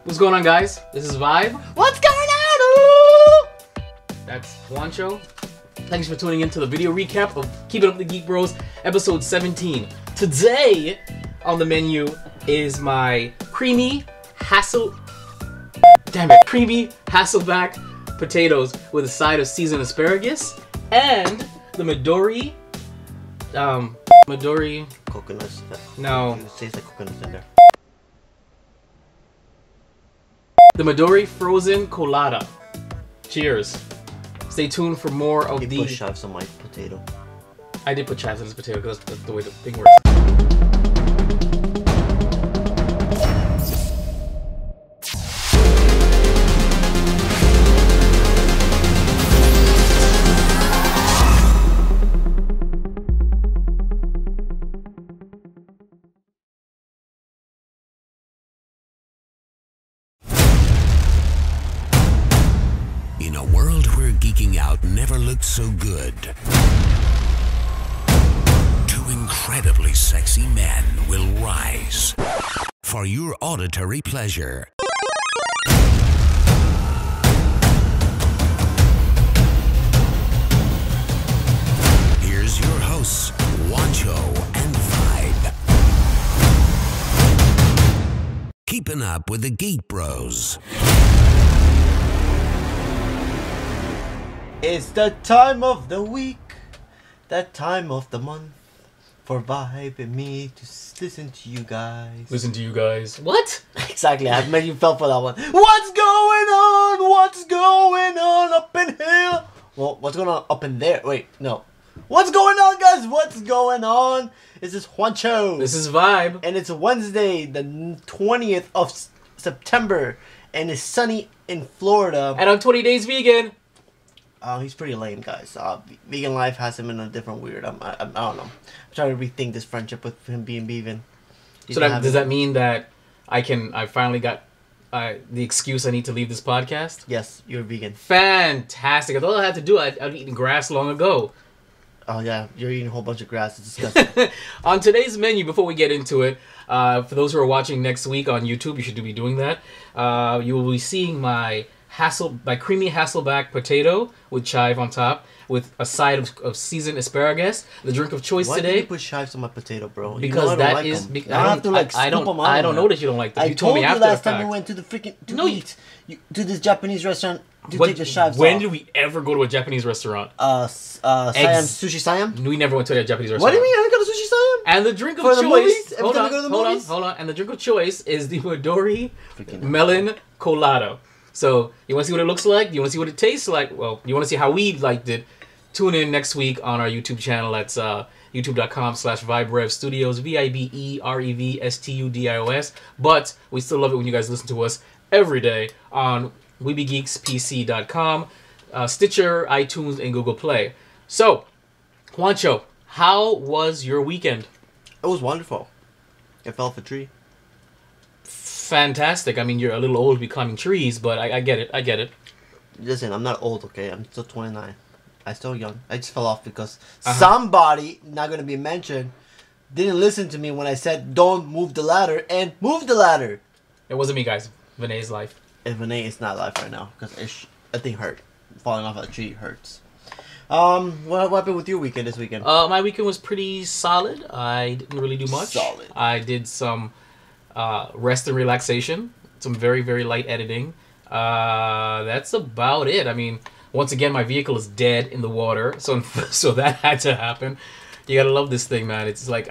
What's going on, guys? This is Vibe. What's going on? That's Juancho. Thanks for tuning in to the video recap of Keeping Up the Geek Bros, episode 17. Today on the menu is my creamy Hasselback potatoes with a side of seasoned asparagus and the Midori. Coconuts. No. It tastes like coconuts in there. The Midori frozen colada. Cheers. Stay tuned for more of You the. put chives on my potato. I did put chives on this potato because that's the way the thing works. In a world where geeking out never looked so good, two incredibly sexy men will rise for your auditory pleasure. Here's your hosts, Juancho and Vibe. Keeping up with the Geek Bros. It's the time of the week, that time of the month, for Vibe and me to listen to you guys. Listen to you guys. What? Exactly, I made you fell for that one. What's going on? What's going on up in here? Well, what's going on up in there? Wait, no. What's going on, guys? What's going on? This is Juancho. This is Vibe. And it's Wednesday, the 20th of September, and it's sunny in Florida. And I'm 20 days vegan. He's pretty lame, guys. Vegan life has him in a different weird. I don't know. I'm trying to rethink this friendship with him being vegan. So does that mean that I finally got the excuse I need to leave this podcast? Yes, you're vegan. Fantastic. That's all I had to do. I'd eaten grass long ago. Oh, yeah. You're eating a whole bunch of grass. It's disgusting. On today's menu, before we get into it, for those who are watching next week on YouTube, you should be doing that. You will be seeing my creamy Hasselback potato with chive on top, with a side of seasoned asparagus. The drink of choice today. Why did you put chives on my potato, bro? Because I don't know that you don't like them. I You told me after last the time fact. we went to the freaking to this Japanese restaurant to take the chives When off. did we ever go to a Japanese restaurant? Sushi Siam? We never went to a Japanese restaurant. What do you mean? I didn't go to Sushi Siam? And the drink of For the choice. movies? Every time we go to the movies? Hold on. And the drink of choice is the Midori Freaking melon colada. So, you want to see what it looks like? You want to see what it tastes like? Well, you want to see how we liked it? Tune in next week on our YouTube channel. That's youtube.com/VibeRev Studios, VibeRevStudios. But we still love it when you guys listen to us every day on WeBeGeeksPC.com, Stitcher, iTunes, and Google Play. So, Juancho, how was your weekend? It was wonderful. I fell off a tree. Fantastic. I mean, you're a little old to be climbing trees, but I get it. I get it. Listen, I'm not old, okay? I'm still 29. I'm still young. I just fell off because somebody, not going to be mentioned, didn't listen to me when I said don't move the ladder and move the ladder. It wasn't me, guys. Vinay's life. And Vinay is not alive right now because that thing hurt. Falling off a tree hurts. What happened with your weekend this weekend? My weekend was pretty solid. I didn't really do much. Solid. I did some rest and relaxation. Some very, very light editing. That's about it. I mean, once again, my vehicle is dead in the water, so that had to happen. You gotta love this thing, man. It's like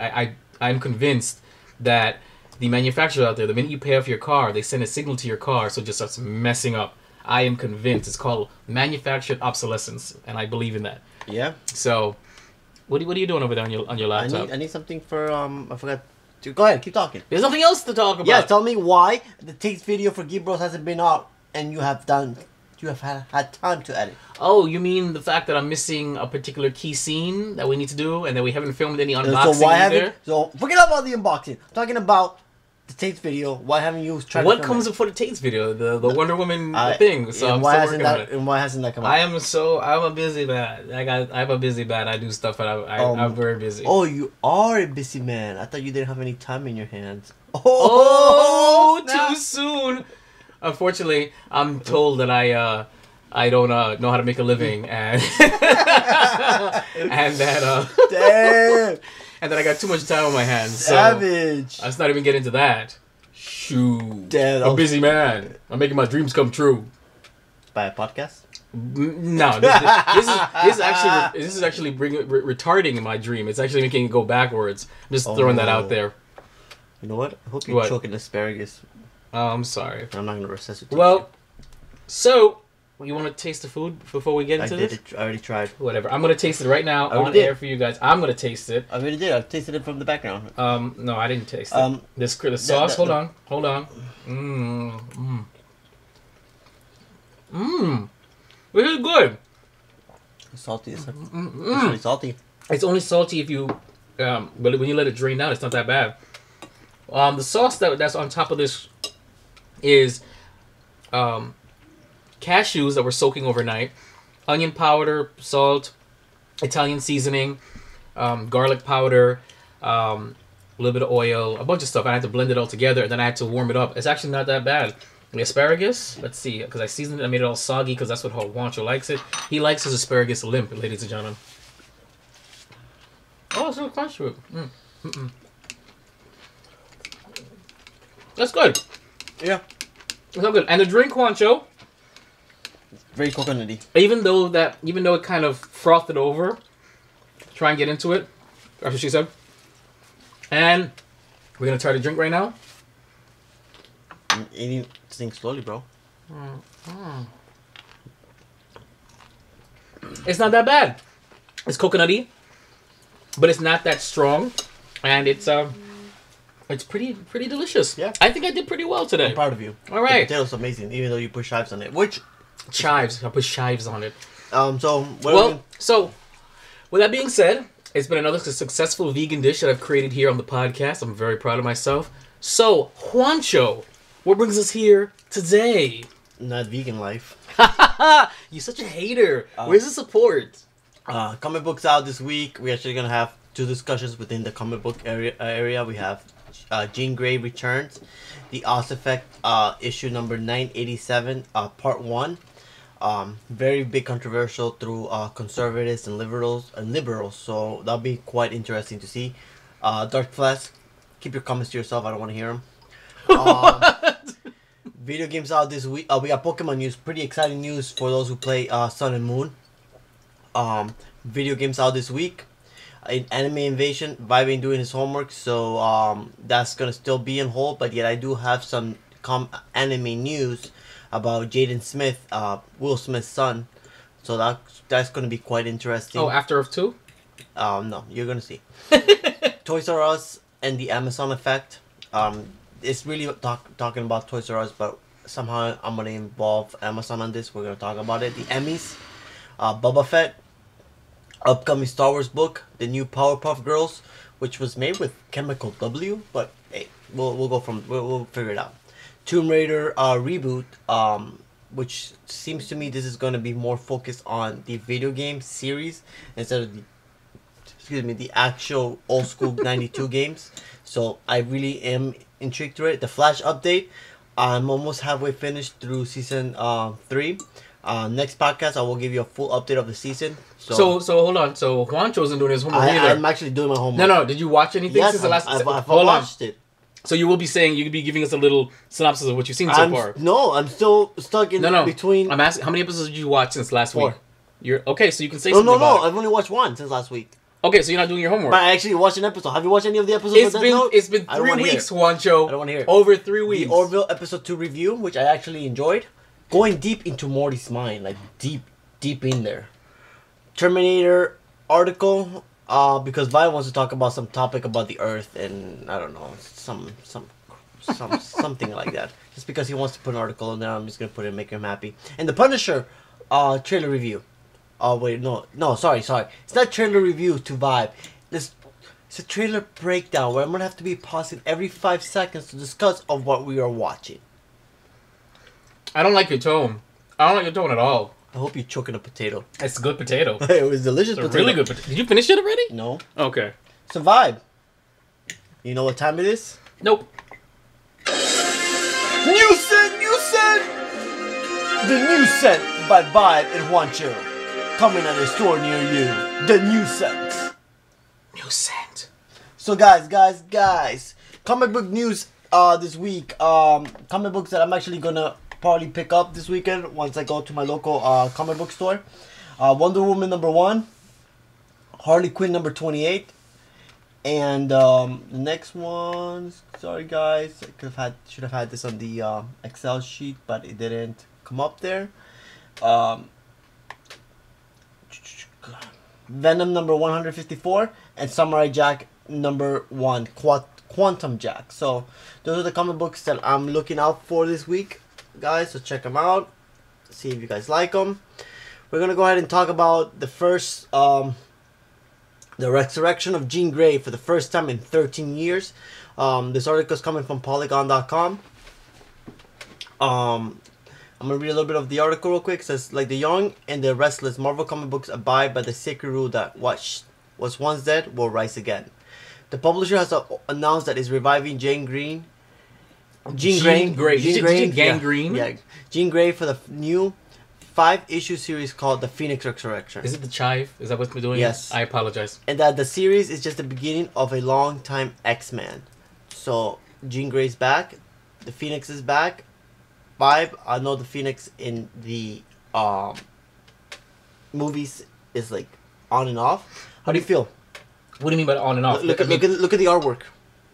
I'm convinced that the manufacturers out there, the minute you pay off your car, they send a signal to your car, so it just starts messing up. I am convinced it's called manufactured obsolescence, and I believe in that. Yeah. So, what are you doing over there on your laptop? I need something for I forgot. Go ahead, keep talking. There's nothing else to talk about. Yeah, tell me why the taste video for Geek Bros hasn't been out, and you have had time to edit. Oh, you mean the fact that I'm missing a particular key scene that we need to do, and that we haven't filmed any unboxing either? So forget about the unboxing. I'm talking about the Tate's video. Why haven't you tried? What comes before the Tate's video? The Wonder Woman thing. So I'm why still working on it. And why hasn't that come out? I'm a busy man. I'm a busy man. I do stuff, and I'm very busy. Oh, you are a busy man. I thought you didn't have any time in your hands. Oh, too soon. unfortunately, I'm told that I don't know how to make a living, and and that Damn. and that I got too much time on my hands. Savage. So let's not even get into that. Shoot. Damn, I'm a busy man. I'm making my dreams come true. By a podcast? No, this is actually retarding my dream. It's actually making it go backwards. I'm just throwing that out there. You know what? I hope you're choking asparagus. Oh, I'm sorry. I'm not gonna resuscitate. Well, so you want to taste the food before we get into this? I already tried. Whatever. I'm gonna taste it right now on air for you guys. I'm gonna taste it. I already did. I tasted it from the background. No, I didn't taste it. The sauce. Hold on. This is good. It's salty. It's really salty. It's only salty if you, but when you let it drain out, it's not that bad. The sauce that's on top of this is cashews that were soaking overnight, onion powder, salt, Italian seasoning, garlic powder, a little bit of oil, a bunch of stuff. I had to blend it all together, and then I had to warm it up. It's actually not that bad. The asparagus, let's see, because I seasoned it, I made it all soggy, because that's what Juancho likes it. He likes his asparagus limp, ladies and gentlemen. Oh, it's a little crunch to it. That's good. Yeah. It's all good. And the drink, Juancho, very coconutty. Even though it kind of frothed it over, try and get into it. That's what she said. And we're gonna try to drink right now. I'm eating this thing slowly, bro. It's not that bad. It's coconutty, but it's not that strong, and it's pretty delicious. Yeah, I think I did pretty well today. I'm proud of you. All right, the potato's amazing, even though you put chives on it. Which chives? I put chives on it. So with that being said, it's been another successful vegan dish that I've created here on the podcast. I'm very proud of myself. So, Juancho, what brings us here today? Not vegan life. You're such a hater. Where's the support? Comic books out this week. We're actually gonna have 2 discussions within the comic book area. We have Jean Grey Returns, the Oz Effect issue number 987, part 1. Very big controversial through conservatives and liberals. So that'll be quite interesting to see. Dark Flash, keep your comments to yourself. I don't want to hear them. Video games out this week. We got Pokemon news. Pretty exciting news for those who play Sun and Moon. Video games out this week. In Anime Invasion, Vibe ain't doing his homework, so that's gonna still be on hold. But yet I do have some anime news about Jaden Smith, Will Smith's son. So that's gonna be quite interesting. Oh, After Earth 2? No, you're gonna see. Toys R Us and the Amazon effect. It's really talking about Toys R Us, but somehow I'm gonna involve Amazon on this. We're gonna talk about it. The Emmys, Boba Fett, upcoming Star Wars book, the new Powerpuff Girls, which was made with Chemical W, but hey, we'll figure it out. Tomb Raider reboot, which seems to me this is gonna be more focused on the video game series instead of the actual old school 92 games. So I really am intrigued to it. The Flash update, I'm almost halfway finished through season 3. Next podcast I will give you a full update of the season. So hold on. So Juancho isn't doing his homework either. I'm actually doing my homework. No. Did you watch anything since the last? I've watched it. So you will be saying, you could be giving us a little synopsis of what you've seen so far. No, I'm still stuck in between. I'm asking, how many episodes did you watch since last 4. week? You're okay, so you can say something about it. I've only watched 1 since last week. Okay, so you're not doing your homework. But I actually watched an episode. Have you watched any of the episodes? It's been 3 weeks, Juancho. I don't want to hear it. Over 3 weeks. The Orville episode 2 review, which I actually enjoyed. Going deep into Morty's mind, like deep in there. Terminator article, because Vi wants to talk about some topic about the Earth and I don't know, something like that. Just because he wants to put an article in there, I'm just gonna put it and make him happy. And the Punisher trailer review. Oh wait, no, sorry. It's not trailer review to Vibe. It's a trailer breakdown where I'm gonna have to be pausing every 5 seconds to discuss of what we are watching. I don't like your tone. I don't like your tone at all. I hope you're choking a potato. It's a good potato. It was delicious. It's a really good potato. Did you finish it already? No. Okay. So Vibe, you know what time it is? Nope. You said The new scent by Vibe and Juancho. Coming at a store near you. The new scent. New scent. So guys. Comic book news this week. Comic books that I'm actually gonna probably pick up this weekend once I go to my local comic book store. Wonder Woman #1. Harley Quinn #28. And the next one, sorry guys, I should have had this on the Excel sheet, but it didn't come up there. Venom #154 and Samurai Jack #1, Quantum Jack. So those are the comic books that I'm looking out for this week, guys. So check them out. See if you guys like them. We're gonna go ahead and talk about the first. The resurrection of Jean Grey for the first time in 13 years. This article is coming from Polygon.com. I'm going to read a little bit of the article real quick. It says, like the young and the restless, Marvel comic books abide by the sacred rule that what was once dead will rise again. The publisher has announced that it's reviving Jean Grey. Jean Grey. Yeah, Jean Grey for the new 5-issue series called The Phoenix Resurrection. Is it the Chive? Is that what we're doing? Yes. I apologize. And that the series is just the beginning of a long time X-Men. So Jean Grey's back, the Phoenix is back. Vibe, I know the Phoenix in the movies is like on and off. How do you feel? What do you mean by on and off? Look at the artwork.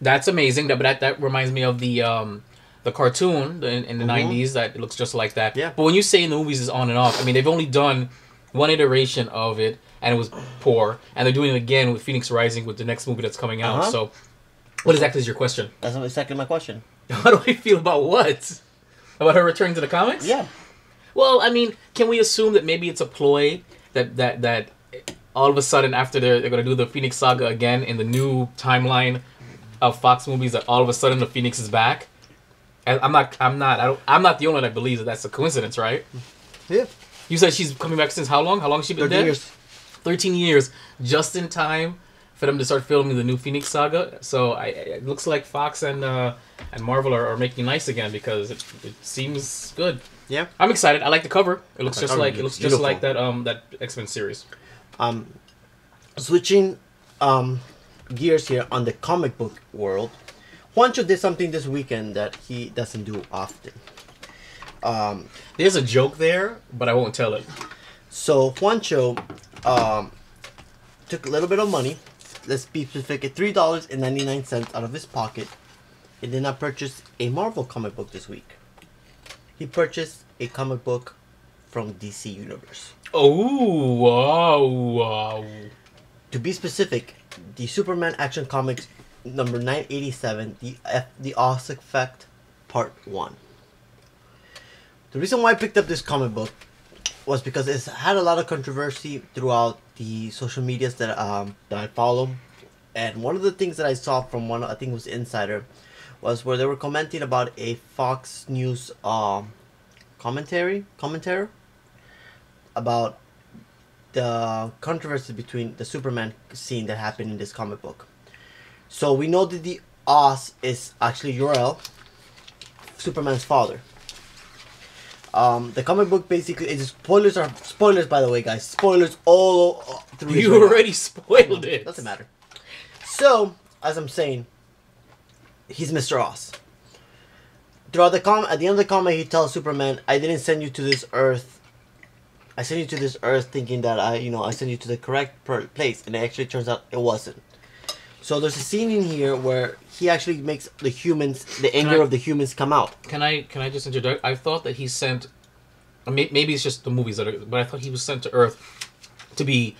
That's amazing. That reminds me of the cartoon in the 90s that it looks just like that. Yeah. But when you say in the movies is on and off, I mean, they've only done one iteration of it and it was poor. And they're doing it again with Phoenix Rising with the next movie that's coming out. So what exactly is your question? That's exactly my question. How do I feel about what? About her returning to the comics? Yeah. Well, I mean, can we assume that maybe it's a ploy that all of a sudden after they're going to do the Phoenix Saga again in the new timeline of Fox movies that all of a sudden the Phoenix is back? And I'm not the only one that believes that that's a coincidence, right? Yeah. You said she's coming back since how long? How long has she been 13 dead? years. 13 years, just in time for them to start filming the new Phoenix Saga. So it looks like Fox and Marvel are making nice again because it seems good. Yeah. I'm excited. I like the cover. It looks just like beautiful. that X-Men series. Switching gears here on the comic book world. Juancho did something this weekend that he doesn't do often. There's a joke there, but I won't tell it. So Juancho took a little bit of money, let's be specific, $3.99 out of his pocket. He did not purchase a Marvel comic book this week. He purchased a comic book from DC Universe. Oh, wow. To be specific, the Superman Action Comics number 987, the Oz Effect, Part 1. The reason why I picked up this comic book was because it's had a lot of controversy throughout the social medias that I follow. And one of the things that I saw from one, I think it was Insider, was where they were commenting about a Fox News commentary about the controversy between the Superman scene that happened in this comic book. So we know that the Oz is actually Jor-El, Superman's father. The comic book basically is spoilers by the way, guys. Spoilers all through. You already spoiled it. Doesn't matter. So as I'm saying, he's Mr. Oz. Throughout the at the end of the comic, he tells Superman, "I didn't send you to this Earth. I sent you to this Earth thinking that I sent you to the correct place," and it actually turns out it wasn't. So there's a scene in here where he actually makes the anger of the humans come out. Can I just interject? I thought that he sent, maybe it's just the movies but I thought he was sent to Earth to be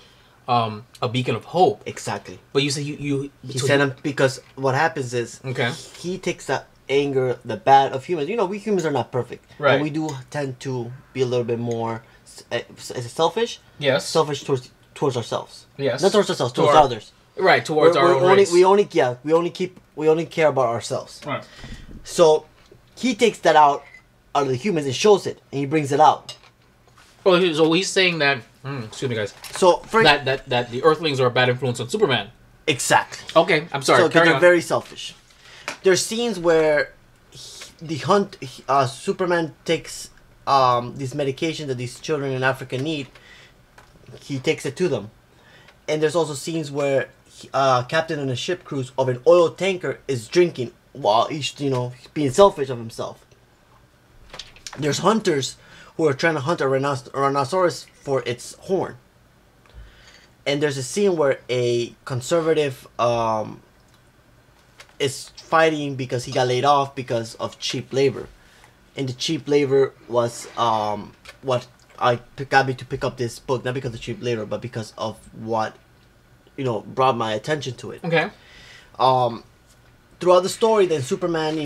a beacon of hope. Exactly. But you say he sent him because what happens is he takes that anger, the bad of humans. We humans are not perfect, right? And we do tend to be a little bit more selfish. Yes. Selfish towards ourselves. Yes. Not towards ourselves, towards others. Right, towards our own race. We only care about ourselves. Right. So he takes that out of the humans and shows it, and he brings it out. Oh, so he's saying that. Excuse me, guys. So that the Earthlings are a bad influence on Superman. Exactly. Okay, I'm sorry. So they're very selfish. There's scenes where Superman takes these medications that these children in Africa need, he takes it to them. And there's also scenes where captain on a ship cruise of an oil tanker is drinking while he's being selfish of himself. There's hunters who are trying to hunt a rhinoceros for its horn. And there's a scene where a conservative is fighting because he got laid off because of cheap labor. And the cheap labor was what got me to pick up this book, not because of cheap labor, but because of what brought my attention to it. Okay. Throughout the story, then Superman,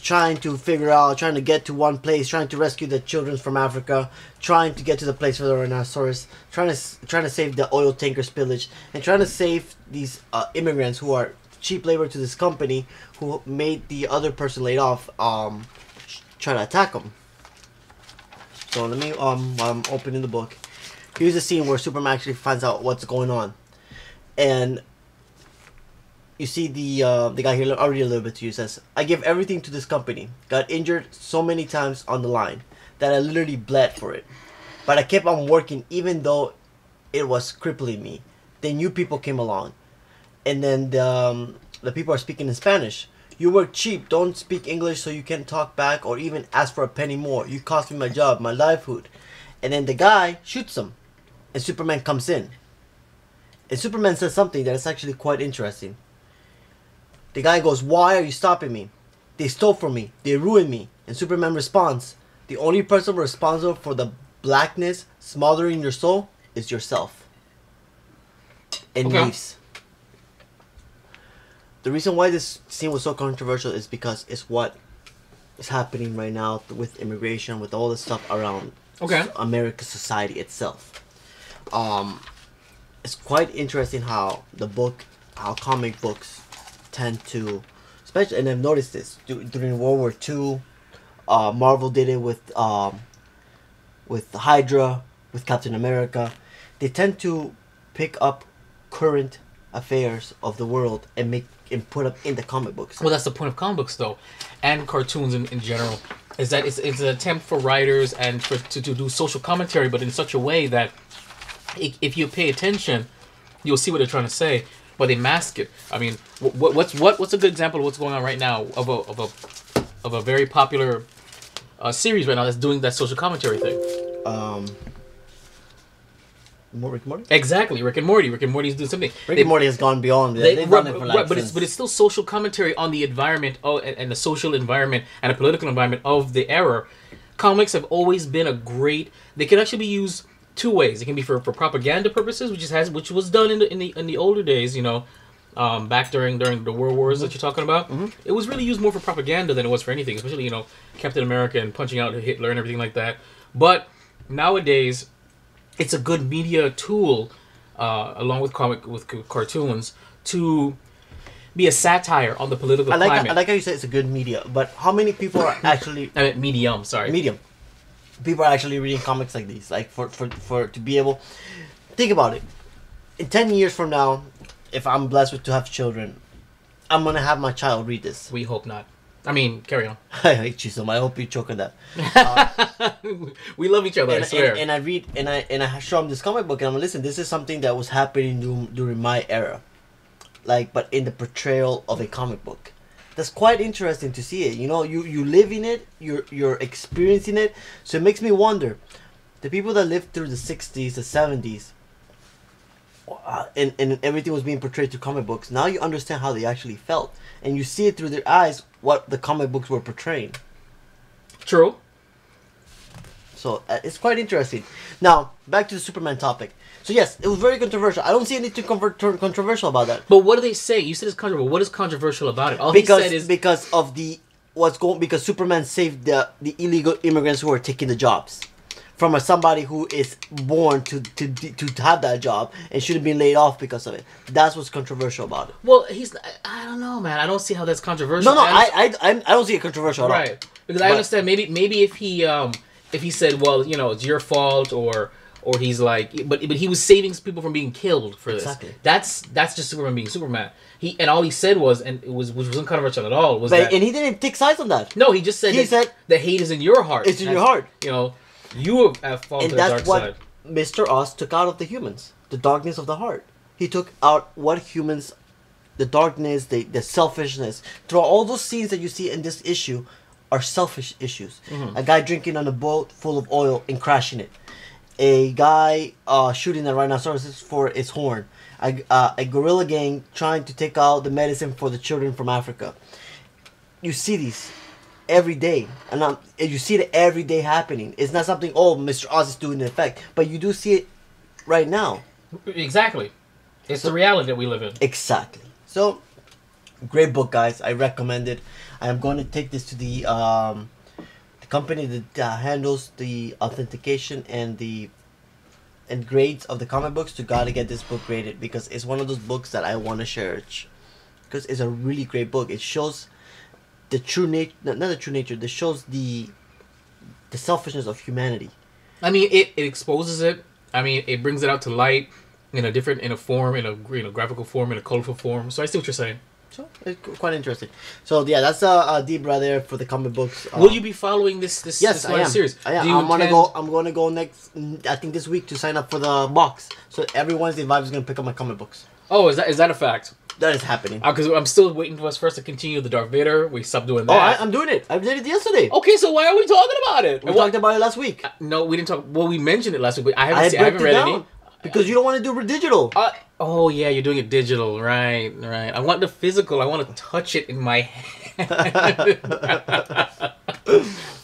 trying to get to one place, trying to rescue the children from Africa, trying to get to the place for the rhinoceros, trying to save the oil tanker spillage, and trying to save these immigrants who are cheap labor to this company who made the other person laid off try to attack him. So let me while I'm opening the book, here's a scene where Superman actually finds out what's going on, and you see the guy here. I'll read a little bit to you. It says, "I give everything to this company. Got injured so many times on the line that I literally bled for it, but I kept on working even though it was crippling me. Then you people came along, and then the people are speaking in Spanish. You work cheap, don't speak English, so you can't talk back or even ask for a penny more. You cost me my job, my livelihood." And then the guy shoots him, and Superman comes in, and Superman says something that is actually quite interesting. The guy goes, "Why are you stopping me? They stole from me. They ruined me." And Superman responds, "The only person responsible for the blackness smothering your soul is yourself." And leaves. The reason why this scene was so controversial is because it's what is happening right now with immigration, with all the stuff around American society itself. It's quite interesting how comic books tend to, especially, and I've noticed this during World War II. Marvel did it with Hydra, with Captain America. They tend to pick up current affairs of the world and put up in the comic books. Well, that's the point of comic books, though, and cartoons in general, is that it's an attempt for writers and to do social commentary, but in such a way that if you pay attention, you'll see what they're trying to say. But they mask it. I mean, what's a good example of what's going on right now of a very popular series right now that's doing that social commentary thing? Rick and Morty? Exactly, Rick and Morty. Rick and Morty's doing something. Rick and Morty has gone beyond. They've done it for but it's still social commentary on the environment and the social environment and the political environment of the era. Comics have always been a great. They can actually be used two ways. It can be for propaganda purposes, which was done in the older days, back during the World Wars that you're talking about. Mm-hmm. It was really used more for propaganda than it was for anything, especially Captain America and punching out Hitler and everything like that. But nowadays, it's a good media tool, along with cartoons, to be a satire on the political climate. I like how you said it's a good media, but how many people are actually medium? Sorry, medium. People are actually reading comics like these, like for to be able. Think about it. In 10 years from now, if I'm blessed to have children, I'm gonna have my child read this. We hope not. I mean, carry on. I hate you so much. I hope you choke on that. We love each other. I swear. And I read and I show him this comic book, and I'm like, listen. This is something that was happening during my era, but in the portrayal of a comic book. That's quite interesting to see it. You live in it. You're experiencing it. So it makes me wonder, the people that lived through the 60s, the 70s, and everything was being portrayed through comic books. Now you understand how they actually felt, and you see it through their eyes what the comic books were portraying. True. So it's quite interesting. Now back to the Superman topic. So yes, it was very controversial. I don't see anything controversial about that. But what do they say? You said it's controversial. What is controversial about it? All because he said is because Superman saved the illegal immigrants who are taking the jobs from somebody who is born to have that job and should have been laid off because of it. That's what's controversial about it. Well, I don't know, man. I don't see how that's controversial. No, I don't see it controversial at all. Right. Because I understand maybe if he said, well, it's your fault, or he's like, but he was saving people from being killed for this. Exactly. That's just Superman being Superman. And all he said was, which wasn't controversial at all, was and he didn't take sides on that. No, he just said that hate is in your heart. It's in your heart. You have fallen to And the dark that's what side. Mr. Oz took out of the humans. The darkness of the heart. He took out what humans, the darkness, the selfishness. Through all those scenes that you see in this issue are selfish issues. Mm-hmm. A guy drinking on a boat full of oil and crashing it. A guy shooting a rhinoceros for its horn. A gorilla gang trying to take out the medicine for the children from Africa. You see these every day, and you see it every day happening. It's not something, oh, Mr. Oz is doing an effect, but you do see it right now. Exactly. It's the reality that we live in. Exactly. So, great book, guys. I recommend it. I am going to take this to the company that handles the authentication and grades of the comic books to gotta get this book graded, because it's one of those books that I want to cherish, because it's a really great book. It shows the true nature, not the true nature. It shows the selfishness of humanity. I mean, it exposes it. I mean, it brings it out to light in a form, in a graphical form, in a colorful form. So I see what you're saying. So it's quite interesting. So yeah, that's a deep right there for the comic books. Will you be following this Yes, I am. series? I am. I'm gonna go next. I think this week to sign up for the box. So every Wednesday, Vibe is gonna pick up my comic books. Oh, is that a fact? That is happening. Because I'm still waiting for us first to continue the Darth Vader. We stopped doing that. Oh, I'm doing it. I did it yesterday. Okay, so why are we talking about it? We talked about it last week. No, we didn't talk. Well, we mentioned it last week, but I I haven't read any. because you don't want to do digital. Oh yeah, you're doing it digital, right? I want the physical. I want to touch it in my hand.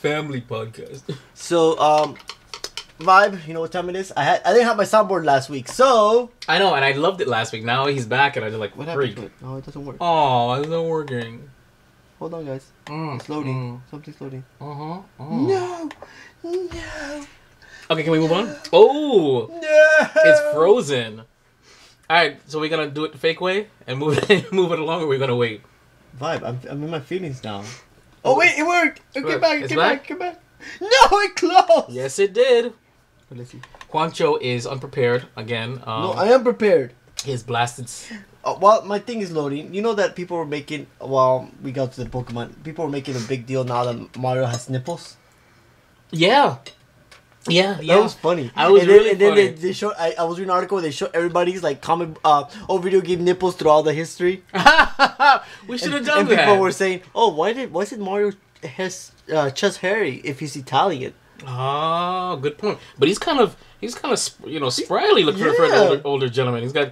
Family podcast. So Vibe, you know what time it is? I didn't have my soundboard last week, so I know, and I loved it last week. Now he's back, and I just like, what freak. happened to it? No, it doesn't work. Oh, it's not working. Hold on, guys. It's loading. Something's loading. Oh. No. Okay, can we move on? Oh, No. it's frozen. All right, so we're gonna do it the fake way and move it along, or we're gonna wait. Vibe, I'm in my feelings now. Oh wait, it worked. Get back. It's Get back? back. Get back. No, it closed. Yes, it did. Let's see. Juancho is unprepared again. No, I am prepared. His blasted. Well, my thing is loading. You know that people were making, while we got to the Pokemon, people were making a big deal now that Mario has nipples. Yeah. That was funny. I was really and then funny. they showed. I was reading an article where they showed everybody's like comic, video game nipples through all the history. We should have done and that. people were saying, "Oh, why is Mario has chest hairy if he's Italian?" Oh, good point. But he's kind of spryly looking for an older gentleman. He's got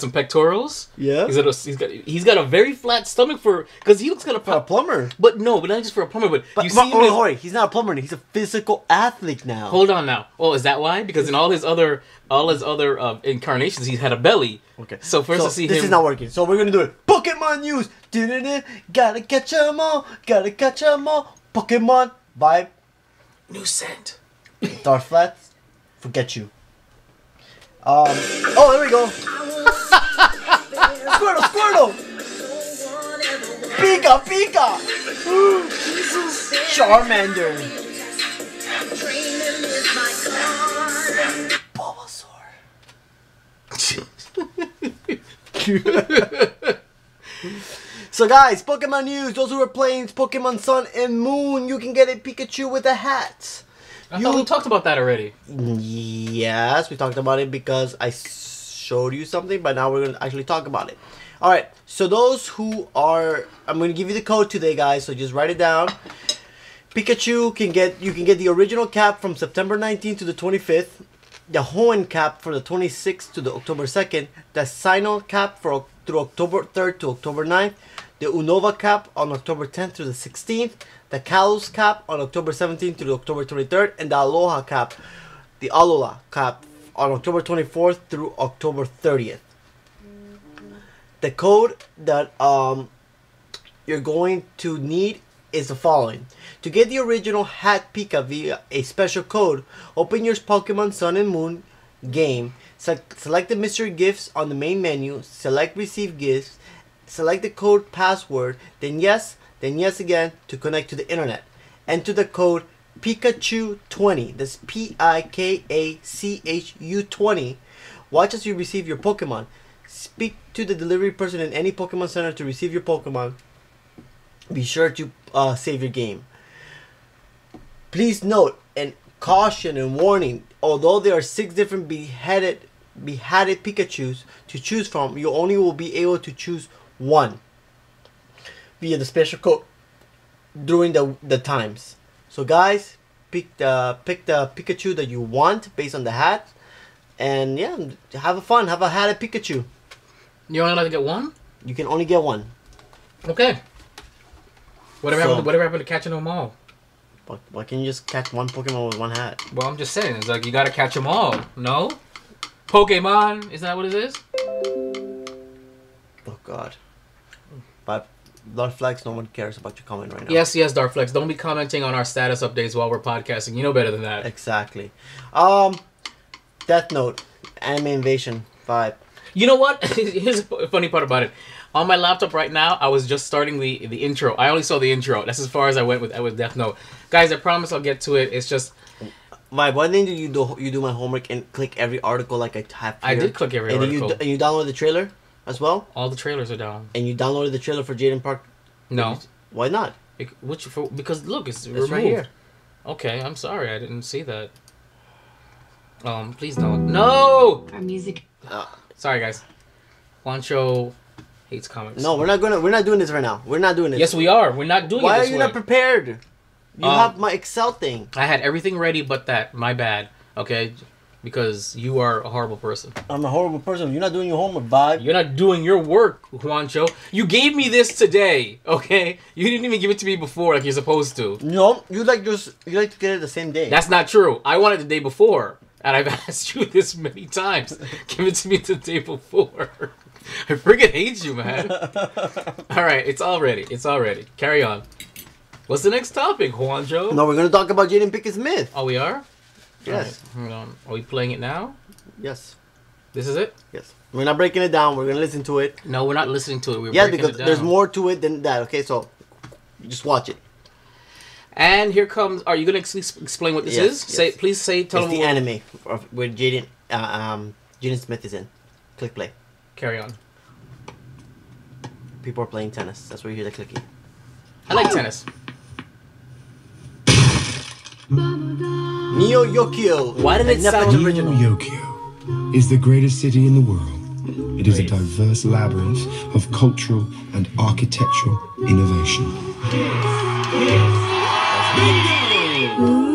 some pectorals. Yeah. He's got a very flat stomach because he looks kind of For a plumber. But not just for a plumber. But you see him. Hold, he's not a plumber. He's a physical athlete now. Hold on now. Oh, is that why? Because in all his other incarnations, he's had a belly. Okay. So first to see this him. is not working. So we're gonna do it. Pokemon news. Gotta catch 'em all. Gotta catch 'em all. Pokemon Vibe. New scent. Dark Flats. Forget you. Oh, there we go. Squirtle. Pika. Charmander. Bulbasaur. So guys, Pokemon news. Those who are playing Pokemon Sun and Moon, you can get a Pikachu with a hat. I thought we talked about that already. Yes, we talked about it because I showed you something, but now we're going to actually talk about it. Alright, so those who are... I'm going to give you the code today, guys, so just write it down. Pikachu, you can get the original cap from September 19th to the 25th. The Hoenn cap for the 26th to the October 2nd. The Sinnoh cap through October 3rd to October 9th. The Unova cap on October 10th to the 16th. The Kalos cap on October 17th to the October 23rd. And the Alola cap on October 24th through October 30th. The code that you're going to need is the following. To get the original Hat Pika via a special code, open your Pokemon Sun and Moon game, select the mystery gifts on the main menu, select receive gifts, select the code password, then yes again to connect to the internet. Enter the code Pikachu20, that's Pikachu 20. Watch as you receive your Pokemon. Speak to the delivery person in any Pokemon Center to receive your Pokemon. Be sure to save your game. Please note and Caution and warning. Although there are 6 different beheaded Pikachus to choose from, you only will be able to choose one via the special code during the times. So guys, pick the Pikachu that you want based on the hat, and yeah, have fun. Have a hatted Pikachu. You only allowed to get one? You can only get one. Okay. Whatever happened to catching them all? Why can't you just catch one Pokemon with one hat? Well, I'm just saying, it's like you gotta catch them all. No? Pokemon, isn't that what it is? Oh God. But Darflex, no one cares about your comment right now. Yes, Darflex. Don't be commenting on our status updates while we're podcasting. You know better than that. Exactly. Death Note, Anime Invasion 5. You know what? Here's a funny part about it. On my laptop right now, I was just starting the intro. I only saw the intro. That's as far as I went with Death Note. Guys, I promise I'll get to it. It's just... Why didn't you do my homework and click every article like I have here? I did click every article. And you downloaded the trailer as well? All the trailers are down. And you downloaded the trailer for Jaden Park? No. Why not? Because look, it's removed. right here. Okay, I'm sorry. I didn't see that. Please don't. No! Our music... Sorry, guys. Juancho hates comics. No, we're not doing this right now. We're not doing this. Yes, we are. We're not doing it Why this are you way. not prepared? You have my Excel thing. I had everything ready but that. My bad. Okay? Because you are a horrible person. I'm a horrible person. You're not doing your homework, Vibe. You're not doing your work, Juancho. You gave me this today, okay? You didn't even give it to me before like you're supposed to. No, you like to get it the same day. That's not true. I want it the day before. And I've asked you this many times. Give it to me the day before. I freaking hate you, man. Alright, it's all ready. It's all ready. Carry on. What's the next topic, Juancho? No, we're going to talk about Jaden Pickett's myth. Oh, we are? Yes. Right, hold on. Are we playing it now? Yes. This is it? Yes. We're not breaking it down. We're going to listen to it. No, we're not listening to it. We're yeah, breaking because it down. there's more to it than that. Okay, so just watch it. And here comes... Are you going to explain what this is? Yes. Please tell it's them the anime where Jaden Smith is in. Click play. Carry on. People are playing tennis. That's where you hear the clicking. I like tennis. Neo Yokio. Why did it sound original? Yokio is the greatest city in the world. It is a diverse labyrinth of cultural and architectural innovation.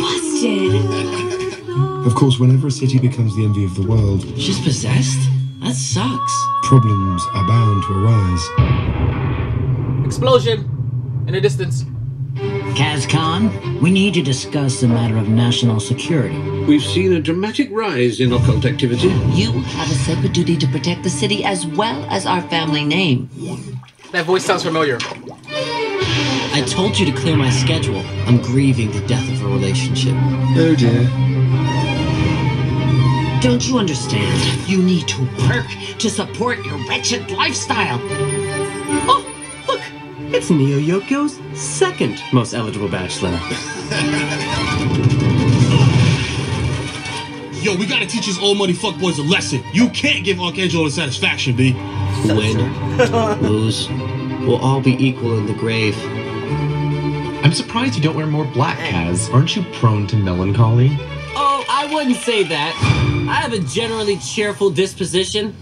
Busted! Of course, whenever a city becomes the envy of the world, She's possessed? That sucks. problems are bound to arise. Explosion in the distance. Kazkan, we need to discuss the matter of national security. We've seen a dramatic rise in occult activity. You have a sacred duty to protect the city as well as our family name. That voice sounds familiar. I told you to clear my schedule. I'm grieving the death of a relationship. Oh dear. Don't you understand? You need to work to support your wretched lifestyle. Oh, look! It's Neo Yokio's second most eligible bachelor. Yo, we gotta teach these old money fuckboys a lesson. You can't give Archangel the satisfaction, B. Win, lose, we'll all be equal in the grave. I'm surprised you don't wear more black, Kaz. Aren't you prone to melancholy? Oh, I wouldn't say that. I have a generally cheerful disposition.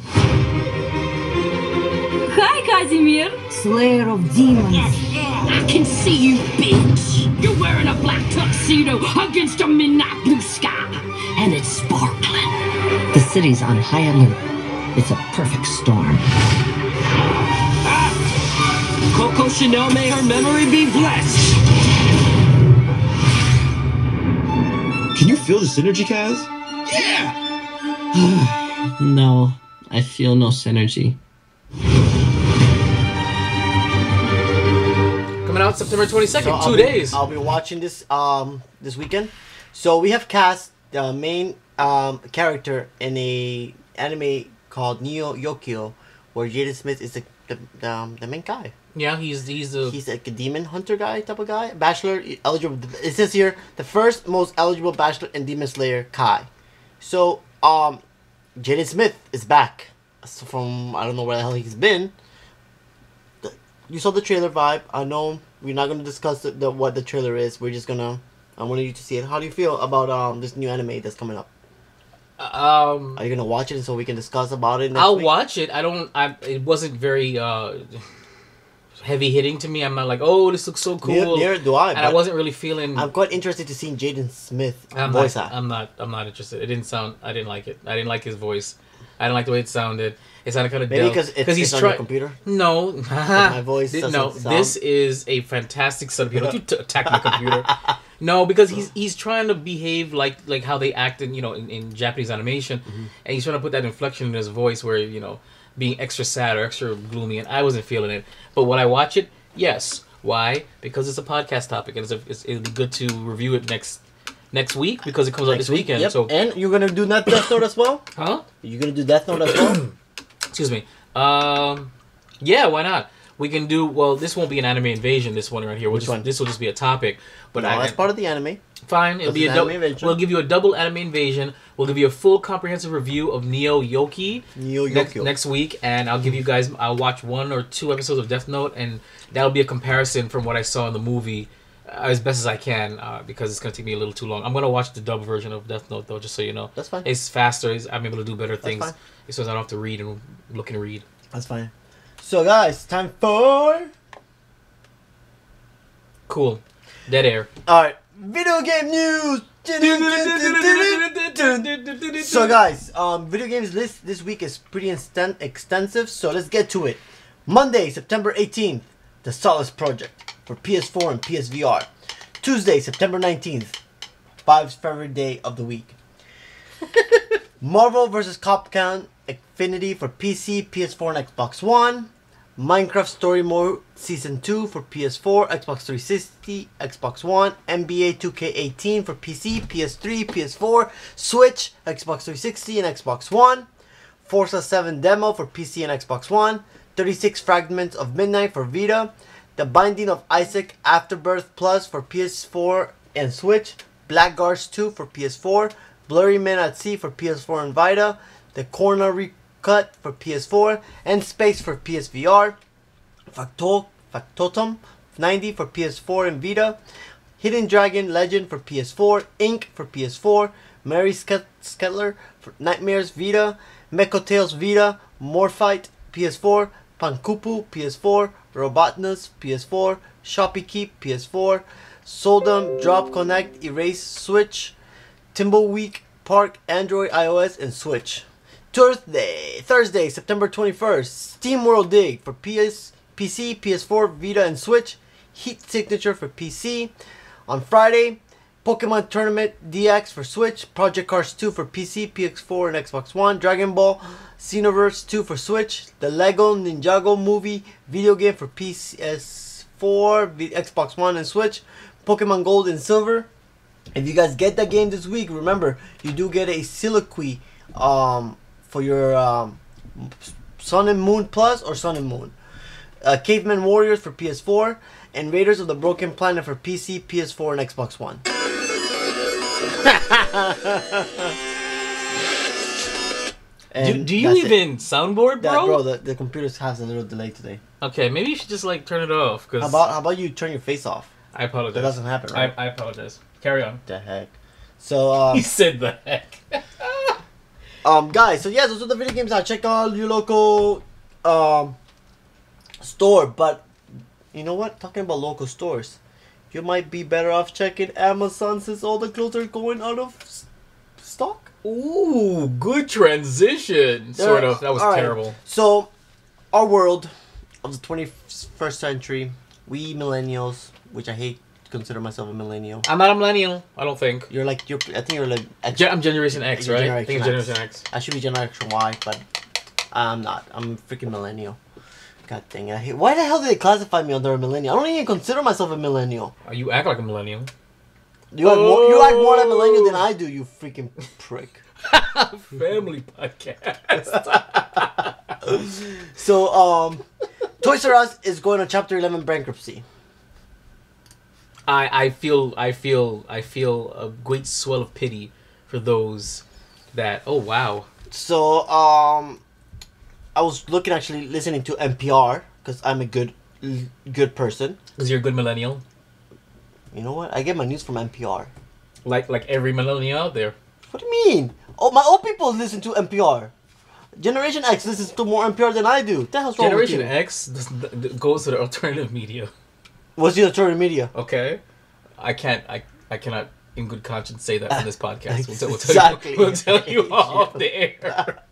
Hi, Casimir! Slayer of demons. I can see you, bitch. You're wearing a black tuxedo against a midnight blue sky, and it's sparkling. The city's on high alert. It's a perfect storm. Coco Chanel, may her memory be blessed. Can you feel the synergy, Kaz? Yeah! No, I feel no synergy. Coming out September 22nd, So 2 days. I'll be watching this this weekend. So we have cast the main character in a anime called Neo Yokio, where Jaden Smith is the main guy. Yeah, he's like a demon hunter guy type of guy. Bachelor eligible. It says here the first most eligible bachelor and demon slayer Kai. So Jaden Smith is back. So from I don't know where the hell he's been. You saw the trailer, Vibe. I know we're not gonna discuss what the trailer is. We're just gonna I wanted you to see it. How do you feel about this new anime that's coming up? Are you gonna watch it so we can discuss about it? I'll watch it. It wasn't very heavy hitting to me. I'm not like, oh, this looks so cool. Neither do I. And I wasn't really feeling. I'm quite interested to see Jaden Smith voice act. I'm not interested. It didn't sound. I didn't like it. I didn't like his voice. I didn't like the way it sounded. It sounded kind of maybe because he's on your computer. No, my voice. No, this is a fantastic setup. You don't attack my computer. No, because he's trying to behave like how they act in Japanese animation, and he's trying to put that inflection in his voice where being extra sad or extra gloomy, and I wasn't feeling it. But when I watch it, yes. Why? Because it's a podcast topic, and it'll be good to review it next week because it comes out this weekend. Yep. So and you're gonna do Death Note as well? Huh? You're gonna do Death Note as well? Excuse me. Yeah, why not? We can do, well, this won't be an anime invasion, this one right here. Which one? This will just be a topic. But no, that's part of the anime. Fine, it'll be a double. We'll give you a double anime invasion. We'll give you a full comprehensive review of Neo Yoki next week, and I'll give you guys. I'll watch 1 or 2 episodes of Death Note, and that'll be a comparison from what I saw in the movie, as best as I can, because it's gonna take me a little too long. I'm gonna watch the dub version of Death Note though, just so you know. That's fine. It's faster. I'm able to do better things. Fine. So I don't have to read and look and read. That's fine. So guys, time for cool dead air. All right, video game news. So guys, video games list this week is pretty extensive. So let's get to it. Monday, September 18th, The Solace Project for PS4 and PSVR. Tuesday, September 19th, Bob's favorite day of the week. Marvel vs. Capcom Infinity for PC, PS4, and Xbox One. Minecraft Story Mode Season 2 for PS4, Xbox 360, Xbox One. NBA 2K18 for PC, PS3, PS4, Switch, Xbox 360, and Xbox One. Forza 7 demo for PC and Xbox One. 36 Fragments of Midnight for Vita. The Binding of Isaac Afterbirth Plus for PS4 and Switch. Blackguards 2 for PS4. Blurry Men at Sea for PS4 and Vita. The Corner Recut for PS4. And Space for PSVR. Factotum 90 for PS4 and Vita. Hidden Dragon Legend for PS4. Ink for PS4. Mary Skettler for Nightmares Vita. Mecha Tales Vita. Morphite PS4. Pankupu PS4. Robotness PS4. Shopee Keep PS4. Soldom Drop Connect Erase Switch. Timbleweed Park Android, iOS, and Switch. Thursday, September 21st, Steam World Dig for PC, PS4, Vita, and Switch. Heat Signature for PC. On Friday, Pokemon Tournament DX for Switch. Project Cars 2 for PC, PS4, and Xbox One. Dragon Ball Xenoverse 2 for Switch. The Lego Ninjago Movie video game for PS4, Xbox One, and Switch. Pokemon Gold and Silver. If you guys get that game this week, remember, you do get a Soliloquy for your Sun and Moon Plus or Sun and Moon. Caveman Warriors for PS4 and Raiders of the Broken Planet for PC, PS4, and Xbox One. Do you even soundboard, bro? The computer has a little delay today. Okay, maybe you should just like turn it off. Cause how about you turn your face off? I apologize. That doesn't happen, right? I apologize. Carry on. The heck. So he said the heck. Guys, so yeah, those are the video games. Check out your local store. But you know what? Talking about local stores, you might be better off checking Amazon since all the clothes are going out of stock. Ooh, good transition. Sort of. That was terrible. Right. So, our world of the 21st century, we millennials, which I hate to consider myself a millennial. I'm not a millennial. I don't think. I think you're like X. I'm Generation X, right? I think Generation X. I should be Generation Y, but I'm not. I'm a freaking millennial. God dang it. Why the hell did they classify me under a millennial? I don't even consider myself a millennial. You act like a millennial. You act more like a millennial than I do, you freaking prick. Family podcast. So, Toys R Us is going on Chapter 11 bankruptcy. I feel a great swell of pity for those that. Oh wow. So, I was listening to NPR because I'm a good person. Because you're a good millennial. You know what? I get my news from NPR. Like every millennial out there. What do you mean? Oh, my old people listen to NPR. Generation X listens to more NPR than I do. What the hell's wrong with you? Generation X goes to the alternative media. What's the alternative media? Okay, I cannot in good conscience say that on this podcast. Exactly. We'll tell you off the air.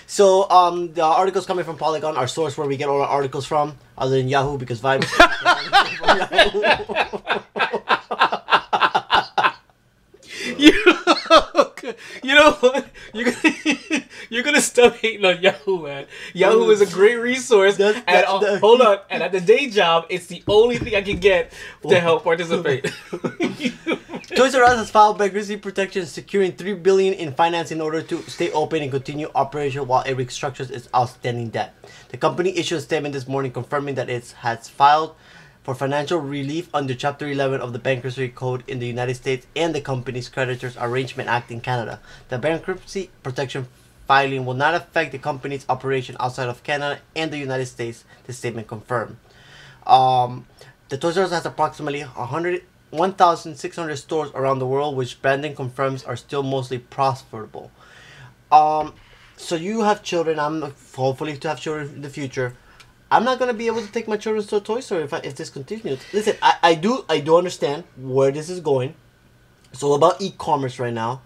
So, the articles coming from Polygon, our source where we get all our articles from, other than Yahoo, because Vibe. You know what? You're gonna stop hating on Yahoo, man. Yahoo is a great resource. Hold on. And at the day job, it's the only thing I can get to help participate. Toys R Us has filed bankruptcy protection, securing $3 billion in financing in order to stay open and continue operation while it restructures its outstanding debt. The company issued a statement this morning confirming that it has filed for financial relief under Chapter 11 of the Bankruptcy Code in the United States and the company's Creditors Arrangement Act in Canada. The bankruptcy protection filing will not affect the company's operation outside of Canada and the United States, the statement confirmed. The Toys R Us has approximately 1,600 stores around the world, which Brandon confirms are still mostly profitable. So you have children. I'm hopefully to have children in the future. I'm not gonna be able to take my children to a toy store if this continues. Listen, I do understand where this is going. It's all about e-commerce right now,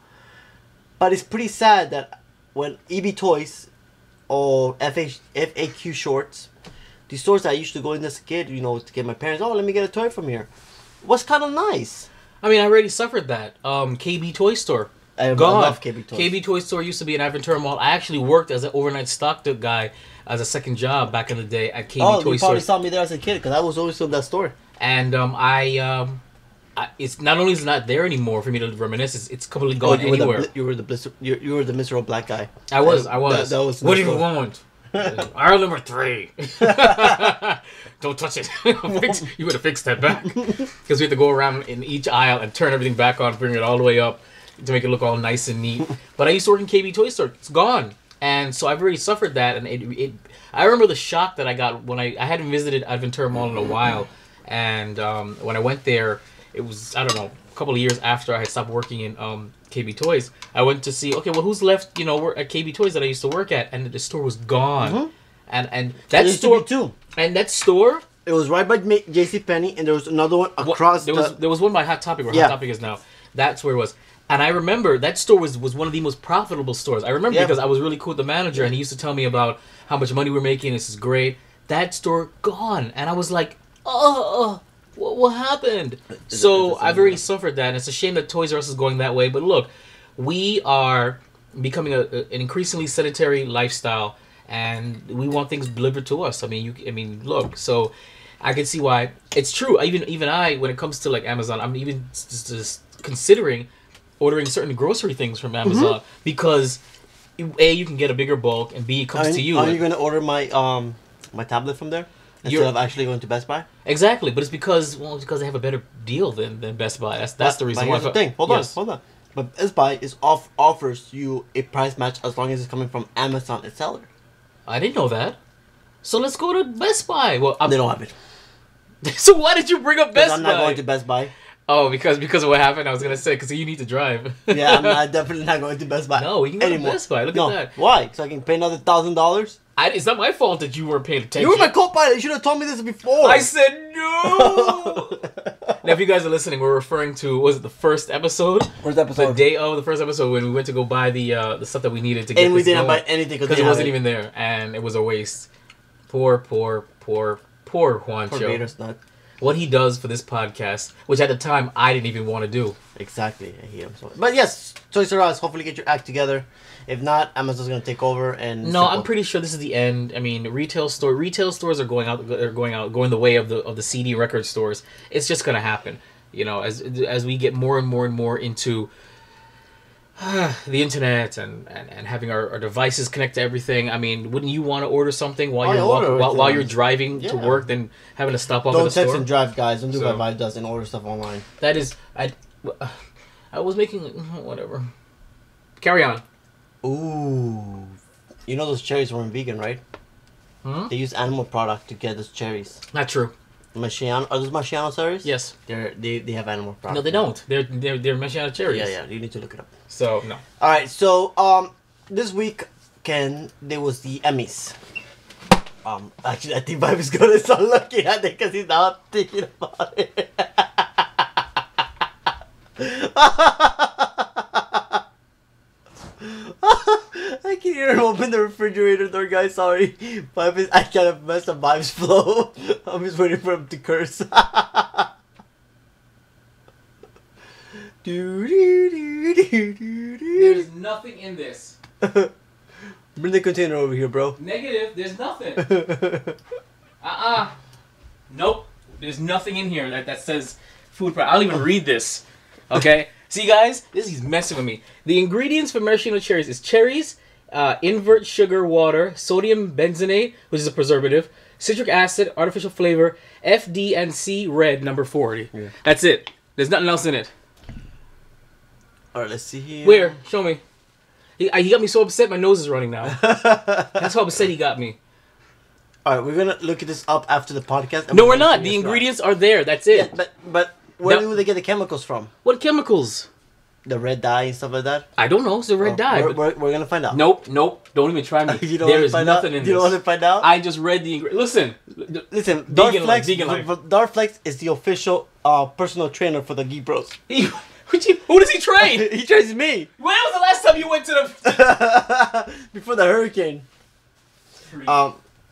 but it's pretty sad that when EB Toys or FAQ Shorts, these stores that I used to go in as a kid, you know, to get my parents, oh, let me get a toy from here, was kind of nice. I mean, I already suffered that. KB Toy Store. I love KB Toys. KB Toy Store used to be an Aventura Mall. I actually worked as an overnight stock guy as a second job back in the day at KB Toy Store. Oh, you probably saw me there as a kid because I was always in that store. And it's not only is it not there anymore for me to reminisce. It's completely gone anywhere. You were the miserable black guy. I was. That was what do you want? Aisle number 3. Don't touch it. You better fix that back because we have to go around in each aisle and turn everything back on, bring it all the way up to make it look all nice and neat. But I used to work in KB Toy Store. It's gone. And so I've already suffered that. And I remember the shock that I got when I hadn't visited Aventura Mall in a while. And when I went there, it was, I don't know, a couple of years after I had stopped working in KB Toys. I went to see, okay, well, who's left, you know, at KB Toys that I used to work at. And the store was gone. Mm-hmm. And that store, too. And that store, it was right by JCPenney, and there was another one across. There was one by Hot Topic where Hot Topic is now. That's where it was. And I remember that store was one of the most profitable stores. I remember because I was really cool with the manager, and he used to tell me about how much money we're making. This is great. That store gone, and I was like, oh, what happened? So I've already suffered that, and it's a shame that Toys R Us is going that way. But look, we are becoming an increasingly sedentary lifestyle, and we want things delivered to us. I mean, look. So I can see why it's true. Even I, when it comes to like Amazon, I'm even just considering ordering certain grocery things from Amazon because A, you can get a bigger bulk, and B, it comes to you. Are you going to order my my tablet from there instead of actually going to Best Buy? Exactly, but it's because they have a better deal than Best Buy. That's the reason why. Here's the thing. Hold on. But Best Buy offers you a price match as long as it's coming from Amazon its seller. I didn't know that. So let's go to Best Buy. Well, they don't have it. So why did you bring up Best Buy? I'm not going to Best Buy. Oh, because of what happened? I was going to say, because you need to drive. Yeah, I'm definitely not going to Best Buy. No, you can go to Best Buy. Look at that. Why? So I can pay another $1,000? It's not my fault that you weren't paying attention. You were my co-pilot. You should have told me this before. I said no. Now, if you guys are listening, we're referring to, was it the first episode? First episode. The day of the first episode when we went to go buy the stuff that we needed to get. And we didn't buy anything because it wasn't even there, and it was a waste. Poor Juancho. Poor Vader's nut. What he does for this podcast, which at the time I didn't even want to do. Exactly. I hate him so much. But yes, Toys R Us, hopefully get your act together. If not, Amazon's going to take over. And no, I'm pretty sure this is the end. I mean, retail stores are going the way of the CD record stores. It's just going to happen. You know, as we get more and more into the internet and having our devices connect to everything. I mean, wouldn't you want to order something while you're driving to work than having to stop off at the store? Don't text and drive, guys. Don't do what Vibe does and order stuff online. That is, I was making whatever. Carry on. Ooh, you know those cherries weren't vegan, right? They use animal product to get those cherries. Not true. Marciano. Are those Marciano cherries? Yes. They have animal products. No, they don't. They're Marciano cherries. Yeah. You need to look it up. So no. All right. So this week, Ken, there was the Emmys. Actually, I think Vibe is gonna start looking at it because he's not thinking about it. I can hear him open the refrigerator door, guys. Sorry. Vibe is, I kind of messed up Vibe's flow. I'm just waiting for him to curse. There's nothing in this. Bring the container over here, bro. Negative. There's nothing. Nope. There's nothing in here that says food product. I'll even read this. Okay. See, guys, he's messing with me. The ingredients for maraschino cherries is cherries, invert sugar water, sodium benzenate, which is a preservative, citric acid, artificial flavor, FD and C red number 40. Yeah. That's it. There's nothing else in it. All right, let's see here. Where? Show me. He got me so upset. My nose is running now. That's how upset he got me. All right, we're gonna look at this up after the podcast. No, we're not. The ingredients are there. That's it. Yeah, but where do they get the chemicals from? What chemicals? The red dye and stuff like that? I don't know. It's the red dye. We're going to find out. Nope. Don't even try me. There is nothing in this. You don't want to find out? I just read the ingredients. Listen. Darflex is the official personal trainer for the GEEK Bros. Who does he train? He trains me. When was the last time you went to the... Before the hurricane.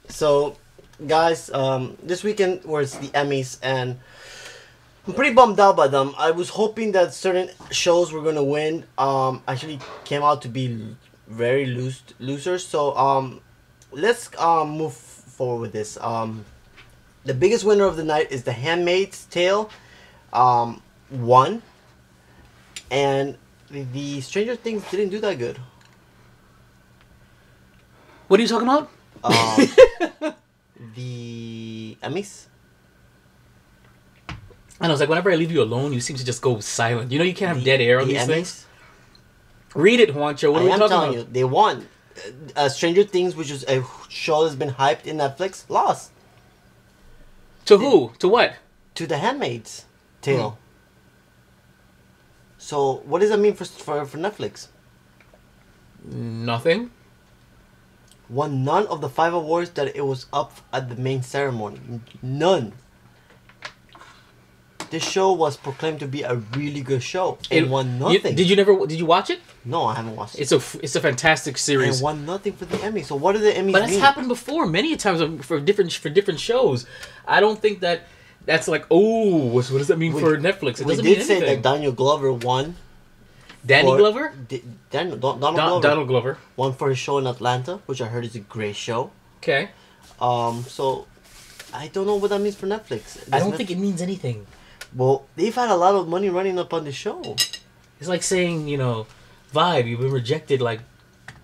So, guys, this weekend was the Emmys, and I'm pretty bummed out by them. I was hoping that certain shows were gonna win. Actually came out to be very losers. So let's move forward with this. The biggest winner of the night is The Handmaid's Tale. Won, and the Stranger Things didn't do that good. What are you talking about? The Emmys. I know, it's like whenever I leave you alone, you seem to just go silent. You know you can't have dead air on these Emmys? things. Read it, Juancho. What are we talking about? I'm telling you, they won. Stranger Things, which is a show that's been hyped in Netflix, lost. To who? To what? To The Handmaid's Tale. So, what does that mean for Netflix? Nothing. Won none of the 5 awards that it was up at the main ceremony. None. This show was proclaimed to be a really good show. It won nothing. Did you watch it? No, I haven't watched it. It's a fantastic series. It won nothing for the Emmy. So what do the Emmys But that's mean? happened before many times for different shows. I don't think that's like, what does that mean for Netflix? It doesn't mean anything. We did say that Daniel Glover won. Donald Glover won for his show in Atlanta, which I heard is a great show. Okay. So I don't know what that means for Netflix. I don't think it means anything. Well, they've had a lot of money running up on the show. It's like saying, Vibe, you've been rejected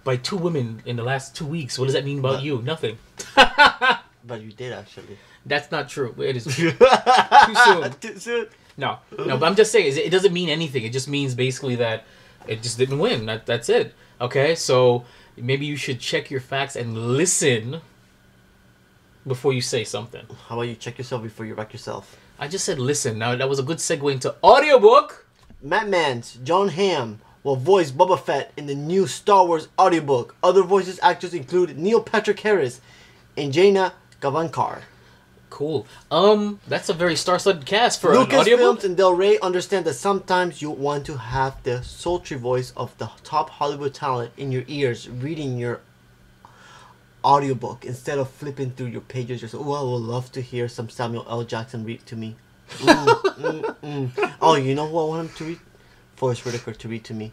by 2 women in the last 2 weeks. What does that mean about you? Nothing. But you did, actually. That's not true. It is too soon. Too soon? No, but I'm just saying, it doesn't mean anything. It just means basically that it just didn't win. That's it. Okay? So maybe you should check your facts and listen before you say something. How about you check yourself before you wreck yourself? I just said listen. Now, that was a good segue into audiobook. Matt Mans, John Hamm will voice Boba Fett in the new Star Wars audiobook. Other voices actors include Neil Patrick Harris and Jaina Gavankar. Cool. That's a very star-studded cast for an audiobook. Lucasfilms and Del Rey understand that sometimes you want to have the sultry voice of the top Hollywood talent in your ears reading your audiobook instead of flipping through your pages. Just, I would love to hear some Samuel L. Jackson read to me. Oh, you know who I want him to read? Forrest Whitaker to read to me.